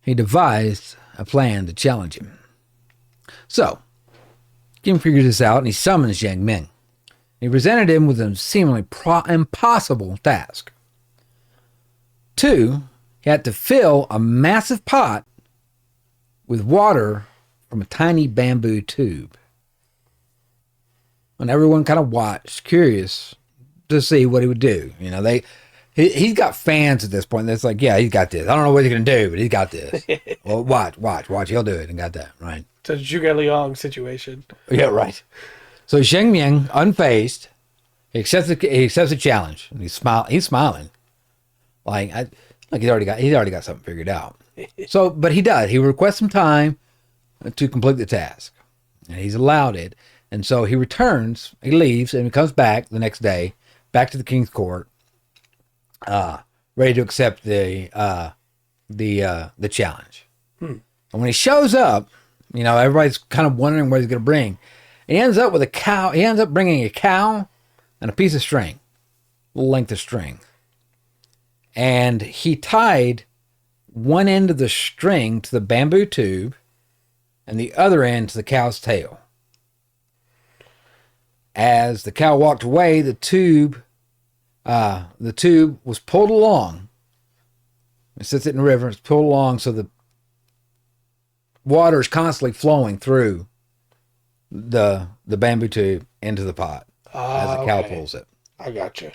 He devised a plan to challenge him. So, King figured this out, and he summoned Zheng Miang. He presented him with a seemingly impossible task. 2, he had to fill a massive pot with water from a tiny bamboo tube. And everyone kind of watched, curious to see what he would do. You know, he's got fans at this point. That's like, yeah, he's got this. I don't know what he's going to do, but he's got this. Well, watch. He'll do it and got that, right? It's a Zhuge Liang situation. Yeah, right. So Zheng Miang, unfazed, he accepts the challenge. And he's smiling. He's already got something figured out. So, but he does. He requests some time to complete the task. And he's allowed it. And so he returns, he leaves, and he comes back the next day, back to the king's court, ready to accept the challenge. And when he shows up, you know, everybody's kind of wondering what he's going to bring. He ends up with a cow. He ends up bringing a cow and a piece of string, a little length of string. And he tied one end of the string to the bamboo tube and the other end to the cow's tail. As the cow walked away, the tube was pulled along. It sits in the river. It's pulled along, so the water is constantly flowing through the bamboo tube into the pot as the cow pulls it. I gotcha.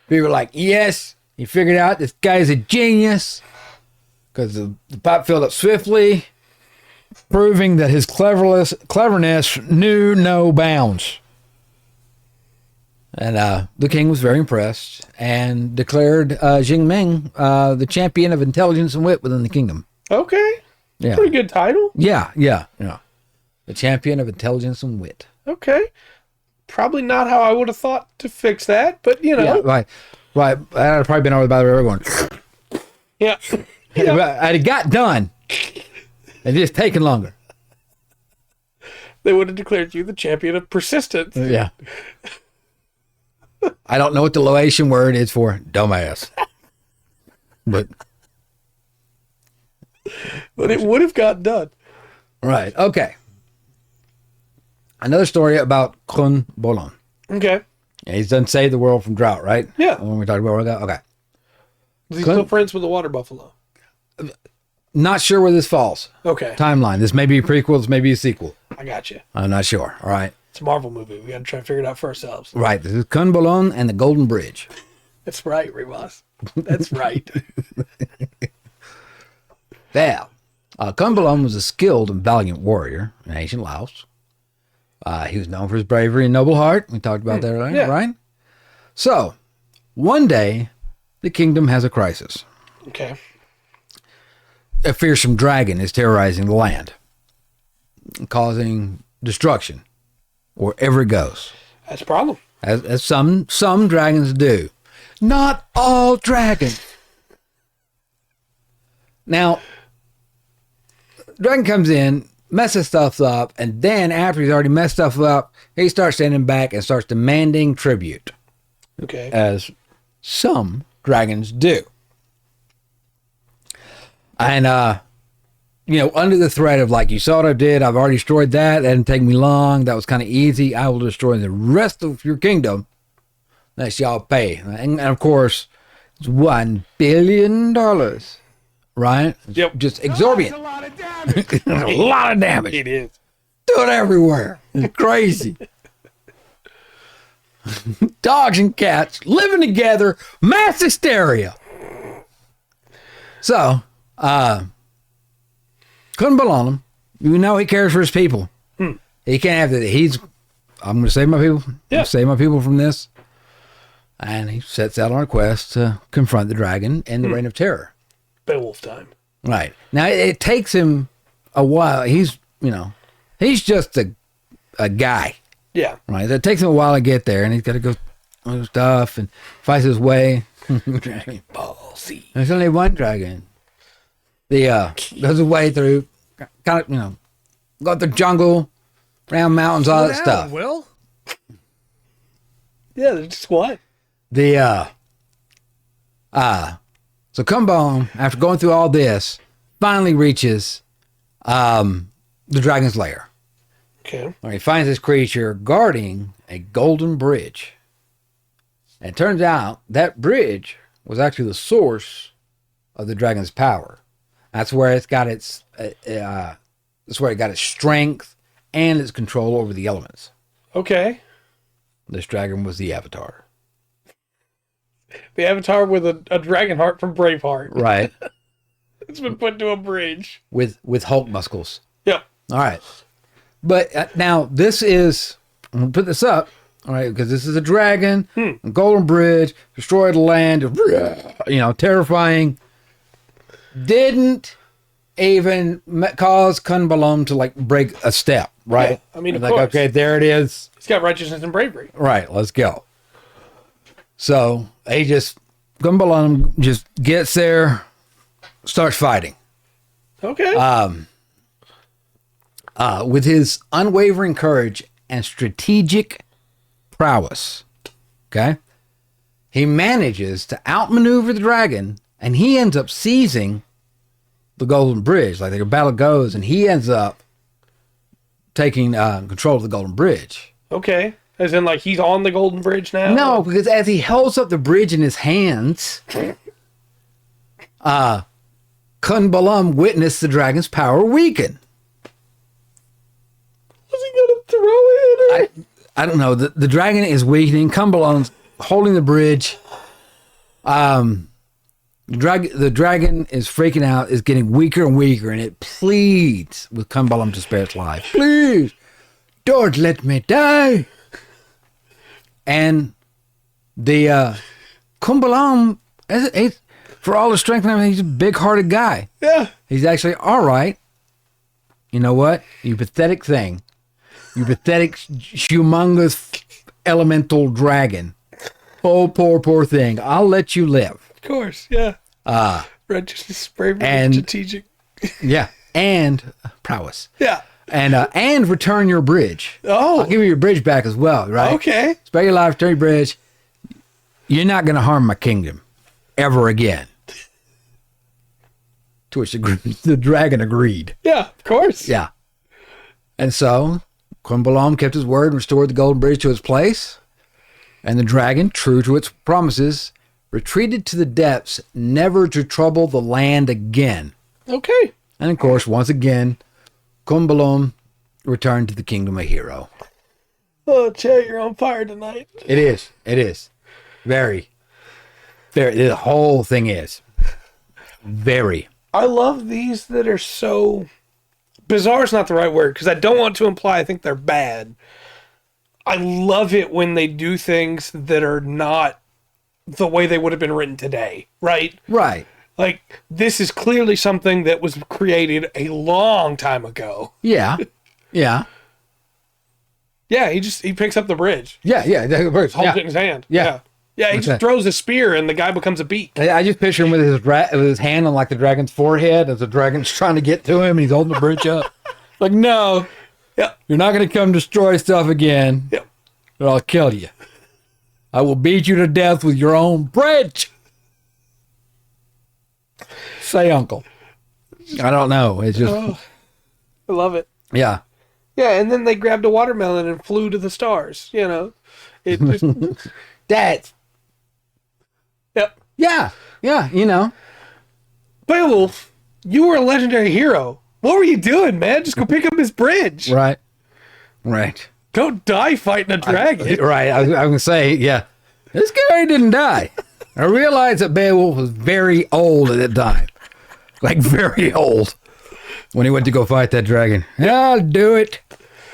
People were like, "Yes, he figured out this guy's a genius." because the pipe filled up swiftly, proving that his cleverness knew no bounds. And the king was very impressed and declared Jing Ming the champion of intelligence and wit within the kingdom. Okay. Yeah. Pretty good title. Yeah. The champion of intelligence and wit. Okay. Probably not how I would have thought to fix that, but you know. Yeah, right. I'd have probably been over by the river going. Yeah. I'd have got done. And just taken longer. They would have declared you the champion of persistence. Yeah. I don't know what the Laotian word is for dumbass. But it would have got done. Right. Okay. Another story about Kun Bolon. Okay. Yeah, he's done save the world from drought, right? Yeah. When we talked about that. Okay. Is he still friends with the water buffalo? Not sure where this falls. Okay. Timeline. This may be a prequel. This may be a sequel. I got you. I'm not sure. All right. It's a Marvel movie. We got to try to figure it out for ourselves. Right. This is Kun Bolon and the Golden Bridge. That's right, Rivas. That's right. Now, Kun Bolon was a skilled and valiant warrior in ancient Laos. He was known for his bravery and noble heart. We talked about that earlier, yeah. right? So, one day, the kingdom has a crisis. Okay. A fearsome dragon is terrorizing the land, causing destruction wherever it goes. That's a problem. As some dragons do. Not all dragons. Now, dragon comes in, messes stuff up, and then after he's already messed stuff up, he starts standing back and starts demanding tribute. Okay. As some dragons do. And, under the threat of like, you saw what I did, I've already destroyed that didn't take me long, that was kind of easy, I will destroy the rest of your kingdom. That's y'all pay. And of course, it's $1 billion. Right? Yep. Just exorbitant. That's a lot of damage. A lot of damage. It is. Do it everywhere. It's crazy. Dogs and cats living together, mass hysteria. So, couldn't belong him. You know he cares for his people. He can't have that. I'm going to save my people. Yeah. Save my people from this. And he sets out on a quest to confront the dragon in the Reign of Terror. Beowulf time. Right. Now, it takes him a while. He's just a guy. Yeah. Right. It takes him a while to get there, and he's got to go through stuff and fight his way. Dragon Ballsy. There's only one dragon. Goes his way through, kind of, go through the jungle, around mountains, all that stuff. Will? Yeah, they're just what? So Kumbon, after going through all this, finally reaches the dragon's lair. Okay. Where he finds this creature guarding a golden bridge. And it turns out that bridge was actually the source of the dragon's power. That's where it's got its that's where it got its strength and its control over the elements. Okay. This dragon was the Avatar. The Avatar with a dragon heart from Braveheart. Right. It's been put to a bridge. With Hulk muscles. Yep. All right. But now this is, I'm going to put this up, all right, because this is a dragon, a golden bridge, destroyed land, terrifying. Didn't even cause Kunbalum to break a step, right? Yeah, I mean, of like, course. okay, there it is. He's got righteousness and bravery. Right, let's go. So Kunbalum just gets there, starts fighting. Okay. With his unwavering courage and strategic prowess, okay, he manages to outmaneuver the dragon, and he ends up seizing the golden bridge. Like the battle goes, and he ends up taking control of the golden bridge. Okay. As in, he's on the golden bridge now? No, because as he holds up the bridge in his hands, Kunbalum witnessed the dragon's power weaken. Was he going to throw it? Or? I don't know. The dragon is weakening. Kunbalum's holding the bridge. The dragon is freaking out, is getting weaker and weaker, and it pleads with Kumbalam to spare its life. Please, don't let me die. And the Kumbalam, for all the strength and everything, he's a big-hearted guy. Yeah. He's actually, all right. You know what? You pathetic thing. You pathetic, humongous, elemental dragon. Oh, poor thing. I'll let you live. Of course, yeah. Righteousness, bravery, and strategic. Yeah, and prowess. Yeah. And return your bridge. Oh. I'll give you your bridge back as well, right? Okay. Spare your life, return your bridge. You're not going to harm my kingdom ever again. To which the dragon agreed. Yeah, of course. Yeah. And so, Kumbalam kept his word and restored the golden bridge to its place. And the dragon, true to its promises, retreated to the depths, never to trouble the land again. Okay. And of course, once again, Kumbalam returned to the kingdom a hero. Oh, Che, you're on fire tonight. It is. It is. Very. The whole thing is. Very. I love these that are so... Bizarre is not the right word, because I don't want to imply I think they're bad. I love it when they do things that are not the way they would have been written today, right? Right. Like, this is clearly something that was created a long time ago. Yeah. Yeah. Yeah, he picks up the bridge. Yeah. Holds it in his hand. Yeah. Yeah, he just throws a spear and the guy becomes a beak. I just picture him with his hand on like the dragon's forehead as the dragon's trying to get to him and he's holding the bridge up. Like, no. Yeah. You're not going to come destroy stuff again. Yep. Or I'll kill you. I will beat you to death with your own bridge. Say, uncle. I don't know. It's just... I love it. Yeah. Yeah, and then they grabbed a watermelon and flew to the stars, you know. It just... That's... Yep. Yeah. Yeah, you know. Beowulf, you were a legendary hero. What were you doing, man? Just go pick up his bridge. Right. Right. Don't die fighting a dragon. Right. I was going to say, yeah. This guy didn't die. I realized that Beowulf was very old at that time. Like, very old. When he went to go fight that dragon. I'll do it.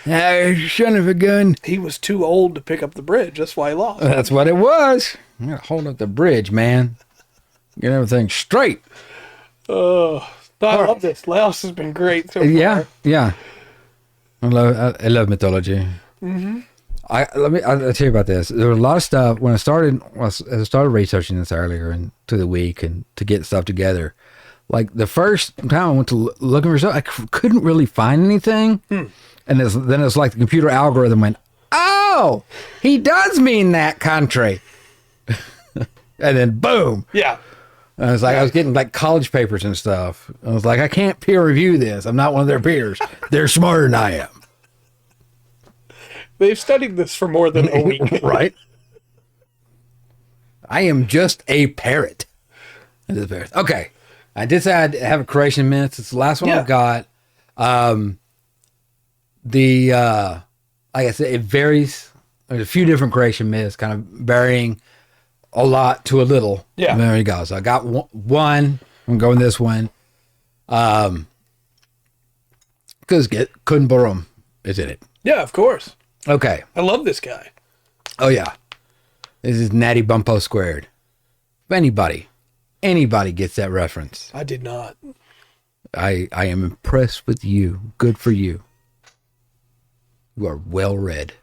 Son of a gun. He was too old to pick up the bridge. That's why he lost. That's what it was. You gotta hold up the bridge, man. Get everything straight. I love this. Laos has been great so far. Yeah, yeah. I love mythology. Mm-hmm. I'll tell you about this. There was a lot of stuff when I started researching this earlier and to the week and to get stuff together. Like the first time I went to looking for stuff, I couldn't really find anything. And then it's like the computer algorithm went, oh, he does mean that country. And then boom. Yeah. And I was like, I was getting like college papers and stuff. I was like, I can't peer review this. I'm not one of their peers. They're smarter than I am. They've studied this for more than a week. Right? I am just a parrot. Okay. I did say I'd have a creation myth. It's the last one I've got. Like I said, it varies. There's a few different creation myths, kind of varying a lot to a little. Yeah. There you go. So I got one. I'm going this one. Because Kunburum is in it. Yeah, of course. Okay. I love this guy. Oh, yeah. This is Natty Bumpo squared. If anybody gets that reference, I did not. I am impressed with you. Good for you. You are well read.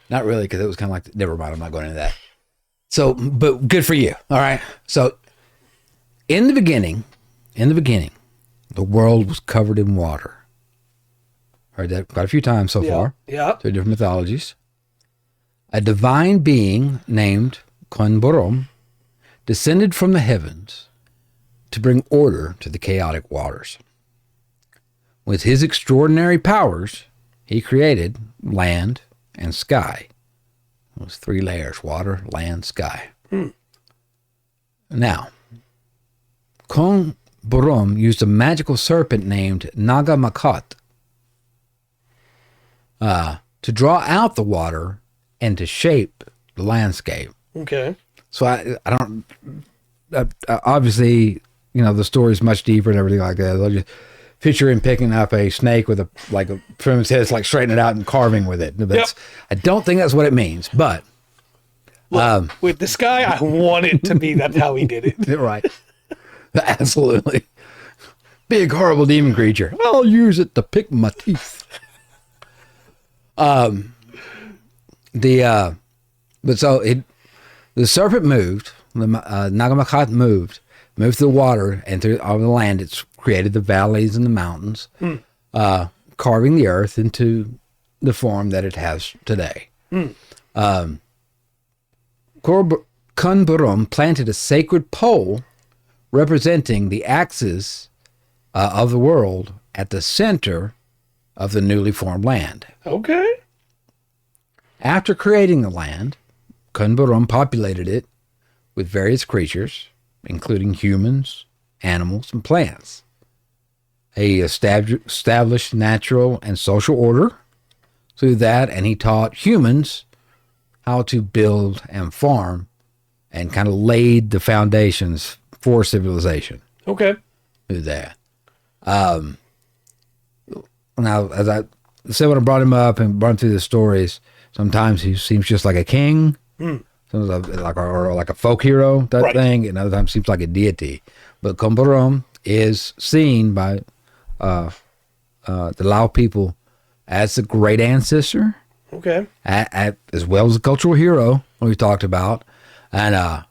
Not really, because it was kind of like, never mind, I'm not going into that. So, but good for you. All right. So, in the beginning, the world was covered in water. Heard that quite a few times so far. Yeah. 3 different mythologies. A divine being named Kunburum descended from the heavens to bring order to the chaotic waters. With his extraordinary powers, he created land and sky. Those 3 layers: water, land, sky. Now, Kunburum used a magical serpent named Naga Makot to draw out the water and to shape the landscape. Okay. So I don't obviously, the story's much deeper and everything like that. They'll just picture him picking up a snake with from his head, like straightening it out and carving with it. I don't think that's what it means, but Look, with this guy, I want it to be that's how he did it. Right. Absolutely. Big, horrible demon creature. I'll use it to pick my teeth. The serpent moved, the Nagamakat moved through the water and through all the land. It's created the valleys and the mountains, carving the earth into the form that it has today. Kunburum planted a sacred pole representing the axis of the world at the center of the newly formed land. Okay. After creating the land, Kunburum populated it with various creatures, including humans, animals, and plants. He established natural and social order through that, and he taught humans how to build and farm and kind of laid the foundations for civilization. Okay. Through that. Now, as I said when I brought him up and brought him through the stories, sometimes he seems just like a king, sometimes like a folk hero type thing, and other times seems like a deity. But Kumbarom is seen by the Lao people as the great ancestor, okay, as well as a cultural hero, we talked about, and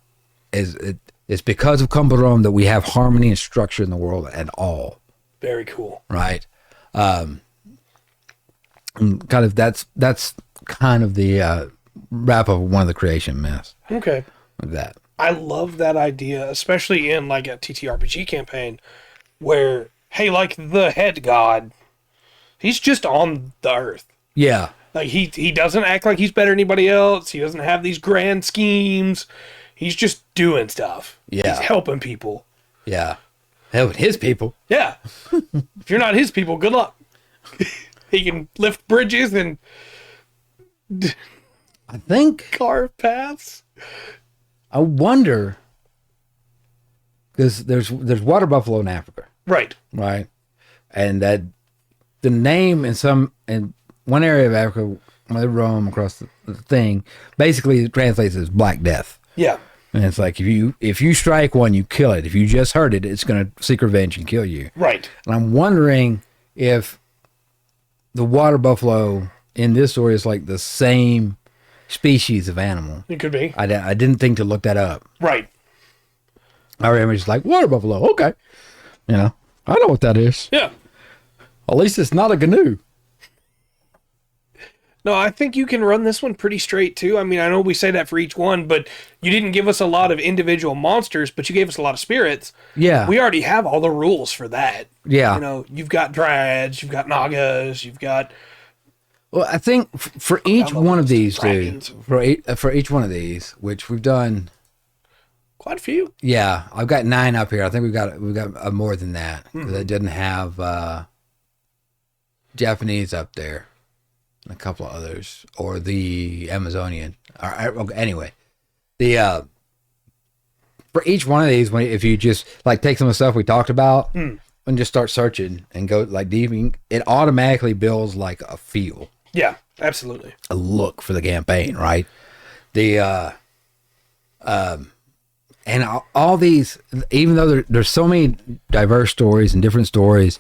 it's because of Kumbarom that we have harmony and structure in the world at all. Very cool. Right. And kind of that's kind of the wrap up of one of the creation myths. Okay. Like that. I love that idea, especially in like a TTRPG campaign where, hey, like the head god, he's just on the earth. Yeah. Like he doesn't act like he's better than anybody else. He doesn't have these grand schemes. He's just doing stuff. Yeah. He's helping people. Yeah. Helping his people. Yeah. If you're not his people, good luck. He can lift bridges and I think carve paths. I wonder, because there's water buffalo in Africa, Right. and that the name in one area of Africa when they roam across the thing, basically it translates as Black Death. Yeah. And it's like if you strike one, you kill it. If you just hurt it, it's going to seek revenge and kill you. Right. And I'm wondering if the water buffalo in this story is like the same species of animal. It could be. I didn't think to look that up. Right. I remember just like, water buffalo, okay. I know what that is. Yeah. At least it's not a canoe. No, I think you can run this one pretty straight too. I mean, I know we say that for each one, but you didn't give us a lot of individual monsters, but you gave us a lot of spirits. Yeah. We already have all the rules for that. Yeah. You've got dryads, you've got nagas, you've got... Well, I think for each one of these, dude, dragons. for each one of these, which we've done... Quite a few. Yeah, I've got 9 up here. I think we've got more than that. Because I didn't have Japanese up there. And a couple of others. Or the Amazonian. Anyway. The for each one of these, if you just like take some of the stuff we talked about and just start searching and go like deep, it automatically builds like a feel. Yeah, absolutely. A look for the campaign, right? The and all these, even though there's so many diverse stories and different stories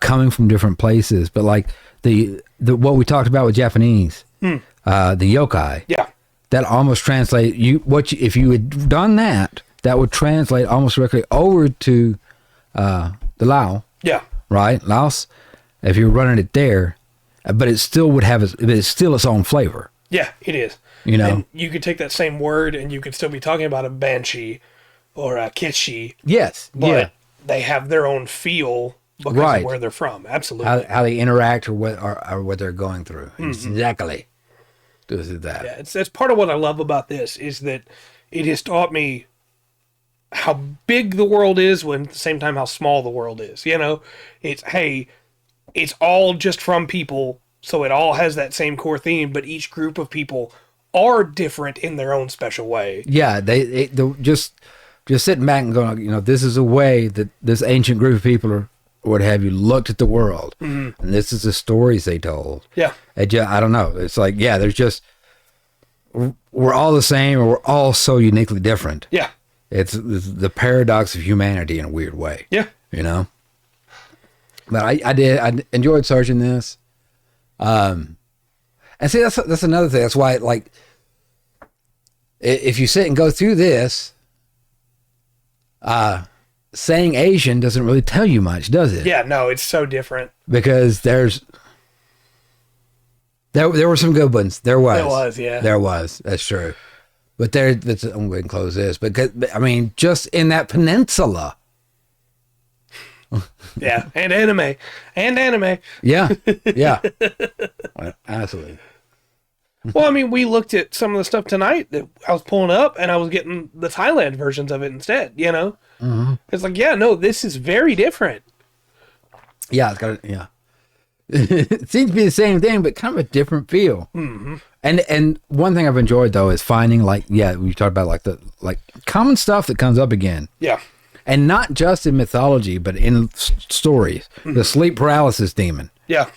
coming from different places, but like the what we talked about with Japanese, the yokai, Yeah. that almost translate if you had done that, that would translate almost directly over to the Lao, Yeah. right? Laos, if you're running it there, but it still would have it's still its own flavor. Yeah, it is. And you could take that same word and you could still be talking about a banshee or a kishi. Yes. But they have their own feel because of where they're from. Absolutely. How they interact or what they're going through. Exactly. Do that. Yeah, that's part of what I love about this is that it has taught me how big the world is when at the same time how small the world is. It's all just from people, so it all has that same core theme, but each group of people are different in their own special way. Yeah, they just just sitting back and going, this is a way that this ancient group of people or what have you looked at the world, and this is the stories they told. Yeah. I don't know. It's like, there's just we're all the same, or we're all so uniquely different. Yeah. It's the paradox of humanity in a weird way. Yeah. But I enjoyed searching this. And see, that's another thing. That's why, like, if you sit and go through this, saying Asian doesn't really tell you much, does it? Yeah, no, it's so different. Because there were some good ones. There was. There was. That's true. But I'm going to close this. But I mean, just in that peninsula. Yeah, and anime. Yeah. Absolutely. Well, I mean, we looked at some of the stuff tonight that I was pulling up, and I was getting the Thailand versions of it instead, Mm-hmm. It's like, this is very different. Yeah, it's got it seems to be the same thing, but kind of a different feel. Mm-hmm. And one thing I've enjoyed, though, is finding, we talked about, like common stuff that comes up again. Yeah. And not just in mythology, but in stories. Mm-hmm. The sleep paralysis demon. Yeah.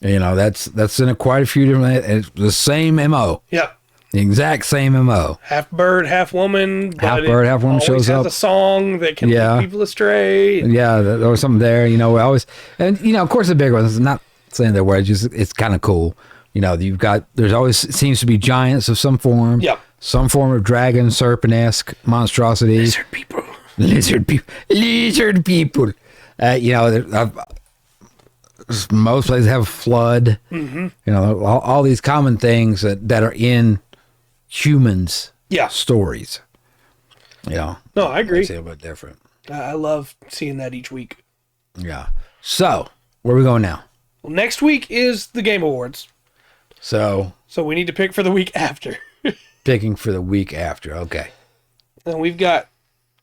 That's in quite a few different. It's the same MO. Yeah. The exact same MO. Half bird, half woman. Half bird, half woman shows up. Has a song that can lead people astray. Yeah, there was something there. We always, and of course the big ones. Not saying that word. It's kind of cool. There's always seems to be giants of some form. Yep. Some form of dragon, serpent-esque monstrosity. Lizard people. Most places have flood. Mm-hmm. All these common things that are in humans' stories. No, I agree. It's a little bit different. I love seeing that each week. Yeah. So, where are we going now? Well, next week is the Game Awards. So we need to pick for the week after. Picking for the week after. Okay. And we've got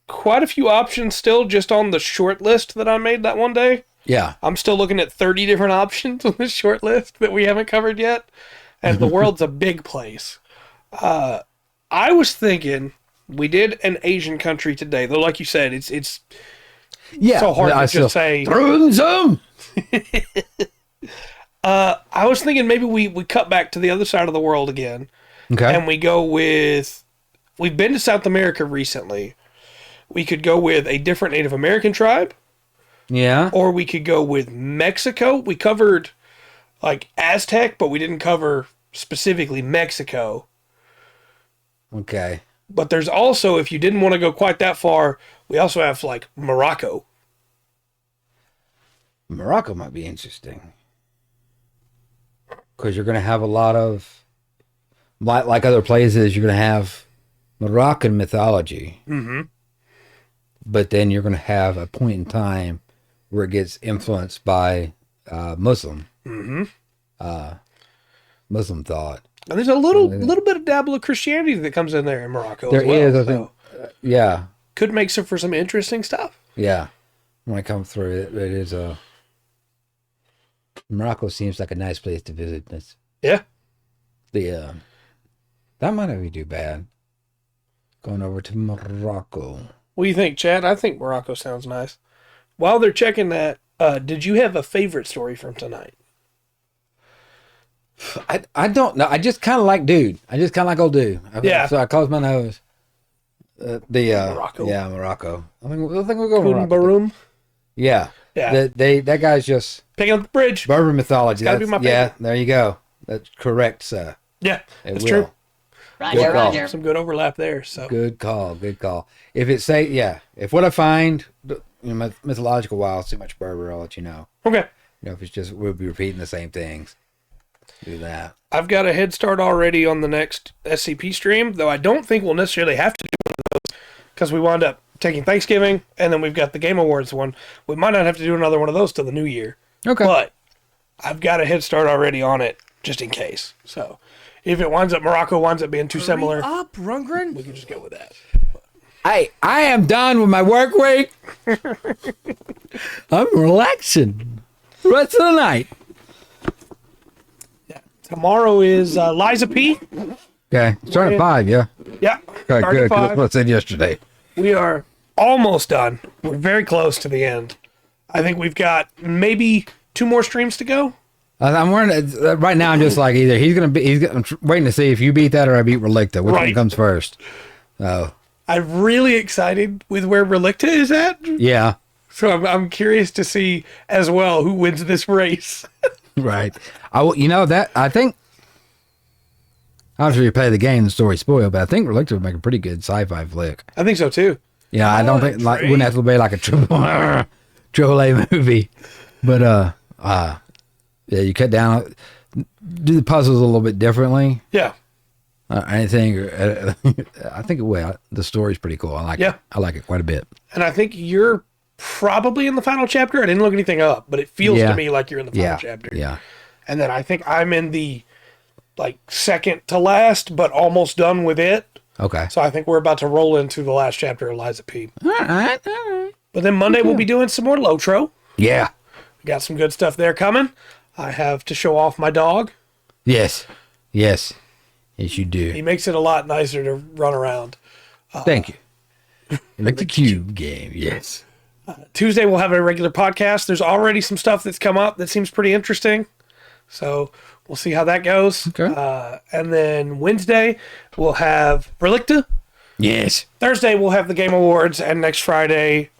quite a few options still just on the short list that I made that one day. Yeah. I'm still looking at 30 different options on this short list that we haven't covered yet. And the world's a big place. I was thinking we did an Asian country today, though, like you said, it's so hard to just say. Throw in some. I was thinking maybe we cut back to the other side of the world again. Okay. And we go with, we've been to South America recently. We could go with a different Native American tribe. Yeah. Or we could go with Mexico. We covered like Aztec, but we didn't cover specifically Mexico. Okay. But there's also, if you didn't want to go quite that far, we also have like Morocco. Morocco might be interesting. Because you're going to have a lot of, like other places, you're going to have Moroccan mythology. Mm-hmm. But then you're going to have a point in time where it gets influenced by Muslim. Mm-hmm. Muslim thought. And there's a little bit of dabble of Christianity that comes in there in Morocco There as well. is, I think. Yeah. Could make for some interesting stuff. Yeah. When I come through, it is a... Morocco seems like a nice place to visit. Yeah. That might not be too bad. Going over to Morocco. What do you think, Chad? I think Morocco sounds nice. While they're checking that, did you have a favorite story from tonight? I don't know. I just kind of like Dude. I just kind of like old Dude. So I close my nose. Morocco. Yeah, Morocco. I think we'll go Morocco. Barum. Yeah. Yeah. That guy's just... Picking up the bridge. Berber mythology. Gotta be my favorite. Yeah, there you go. That's correct, sir. Yeah, that's true. Roger. Some good overlap there. So good call. If what I find, mythological wild, too much Berber, I'll let you know. Okay. If it's just we'll be repeating the same things, do that. I've got a head start already on the next SCP stream, though I don't think we'll necessarily have to do one of those because we wound up taking Thanksgiving, and then we've got the Game Awards one. We might not have to do another one of those till the new year. Okay. But I've got a head start already on it just in case. So if Morocco winds up being too similar, up, Rungren. we can just go with that. I am done with my work week. I'm relaxing the rest of the night. Yeah. Tomorrow is Liza P. Okay. Starting at 5, yeah? Yeah. Okay, starting good. at 5. That's what I said yesterday. we are almost done. We're very close to the end. I think we've got maybe 2 more streams to go. I'm wondering right now. I'm just like either I'm waiting to see if you beat that or I beat Relicta. Which one comes first? Oh, I'm really excited with where Relicta is at. yeah. So I'm curious to see as well who wins this race. Right. I think. I'm sure you play the game, the story spoiled, but I think Relicta would make a pretty good sci-fi flick. I think so too. Yeah, I don't think like wouldn't have to be like a triple A movie, but yeah, you cut down, do the puzzles a little bit differently. Yeah. Anything? I think the story's pretty cool. I like it. I like it quite a bit. And I think you're probably in the final chapter. I didn't look anything up, but it feels to me like you're in the final chapter. Yeah. And then I think I'm in the second to last, but almost done with it. Okay. So I think we're about to roll into the last chapter of Liza P. All right. But then Monday we'll be doing some more Lotro. Yeah. We got some good stuff there coming. I have to show off my dog. Yes. Yes, you do. He makes it a lot nicer to run around. Thank you. Like the cube game. Yes. Tuesday we'll have a regular podcast. There's already some stuff that's come up that seems pretty interesting. So we'll see how that goes. Okay. And then Wednesday we'll have Relicta. Yes. Thursday we'll have the Game Awards. And next Friday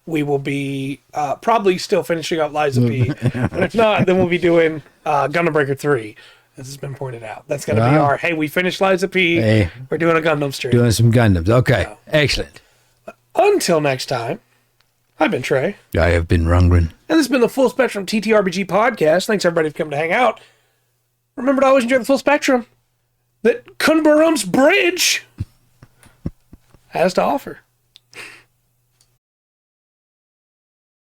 we will be probably still finishing up Liza P. And if not, then we'll be doing Gundam Breaker 3. This has been pointed out. That's going to be our, hey, we finished Liza P. Hey. We're doing a Gundam stream. Doing some Gundams. Okay. Excellent. Until next time, I've been Trey. I have been Rungren. And this has been the Full Spectrum TTRPG podcast. Thanks everybody for coming to hang out. Remember to always enjoy the full spectrum that Kunburum's Bridge has to offer.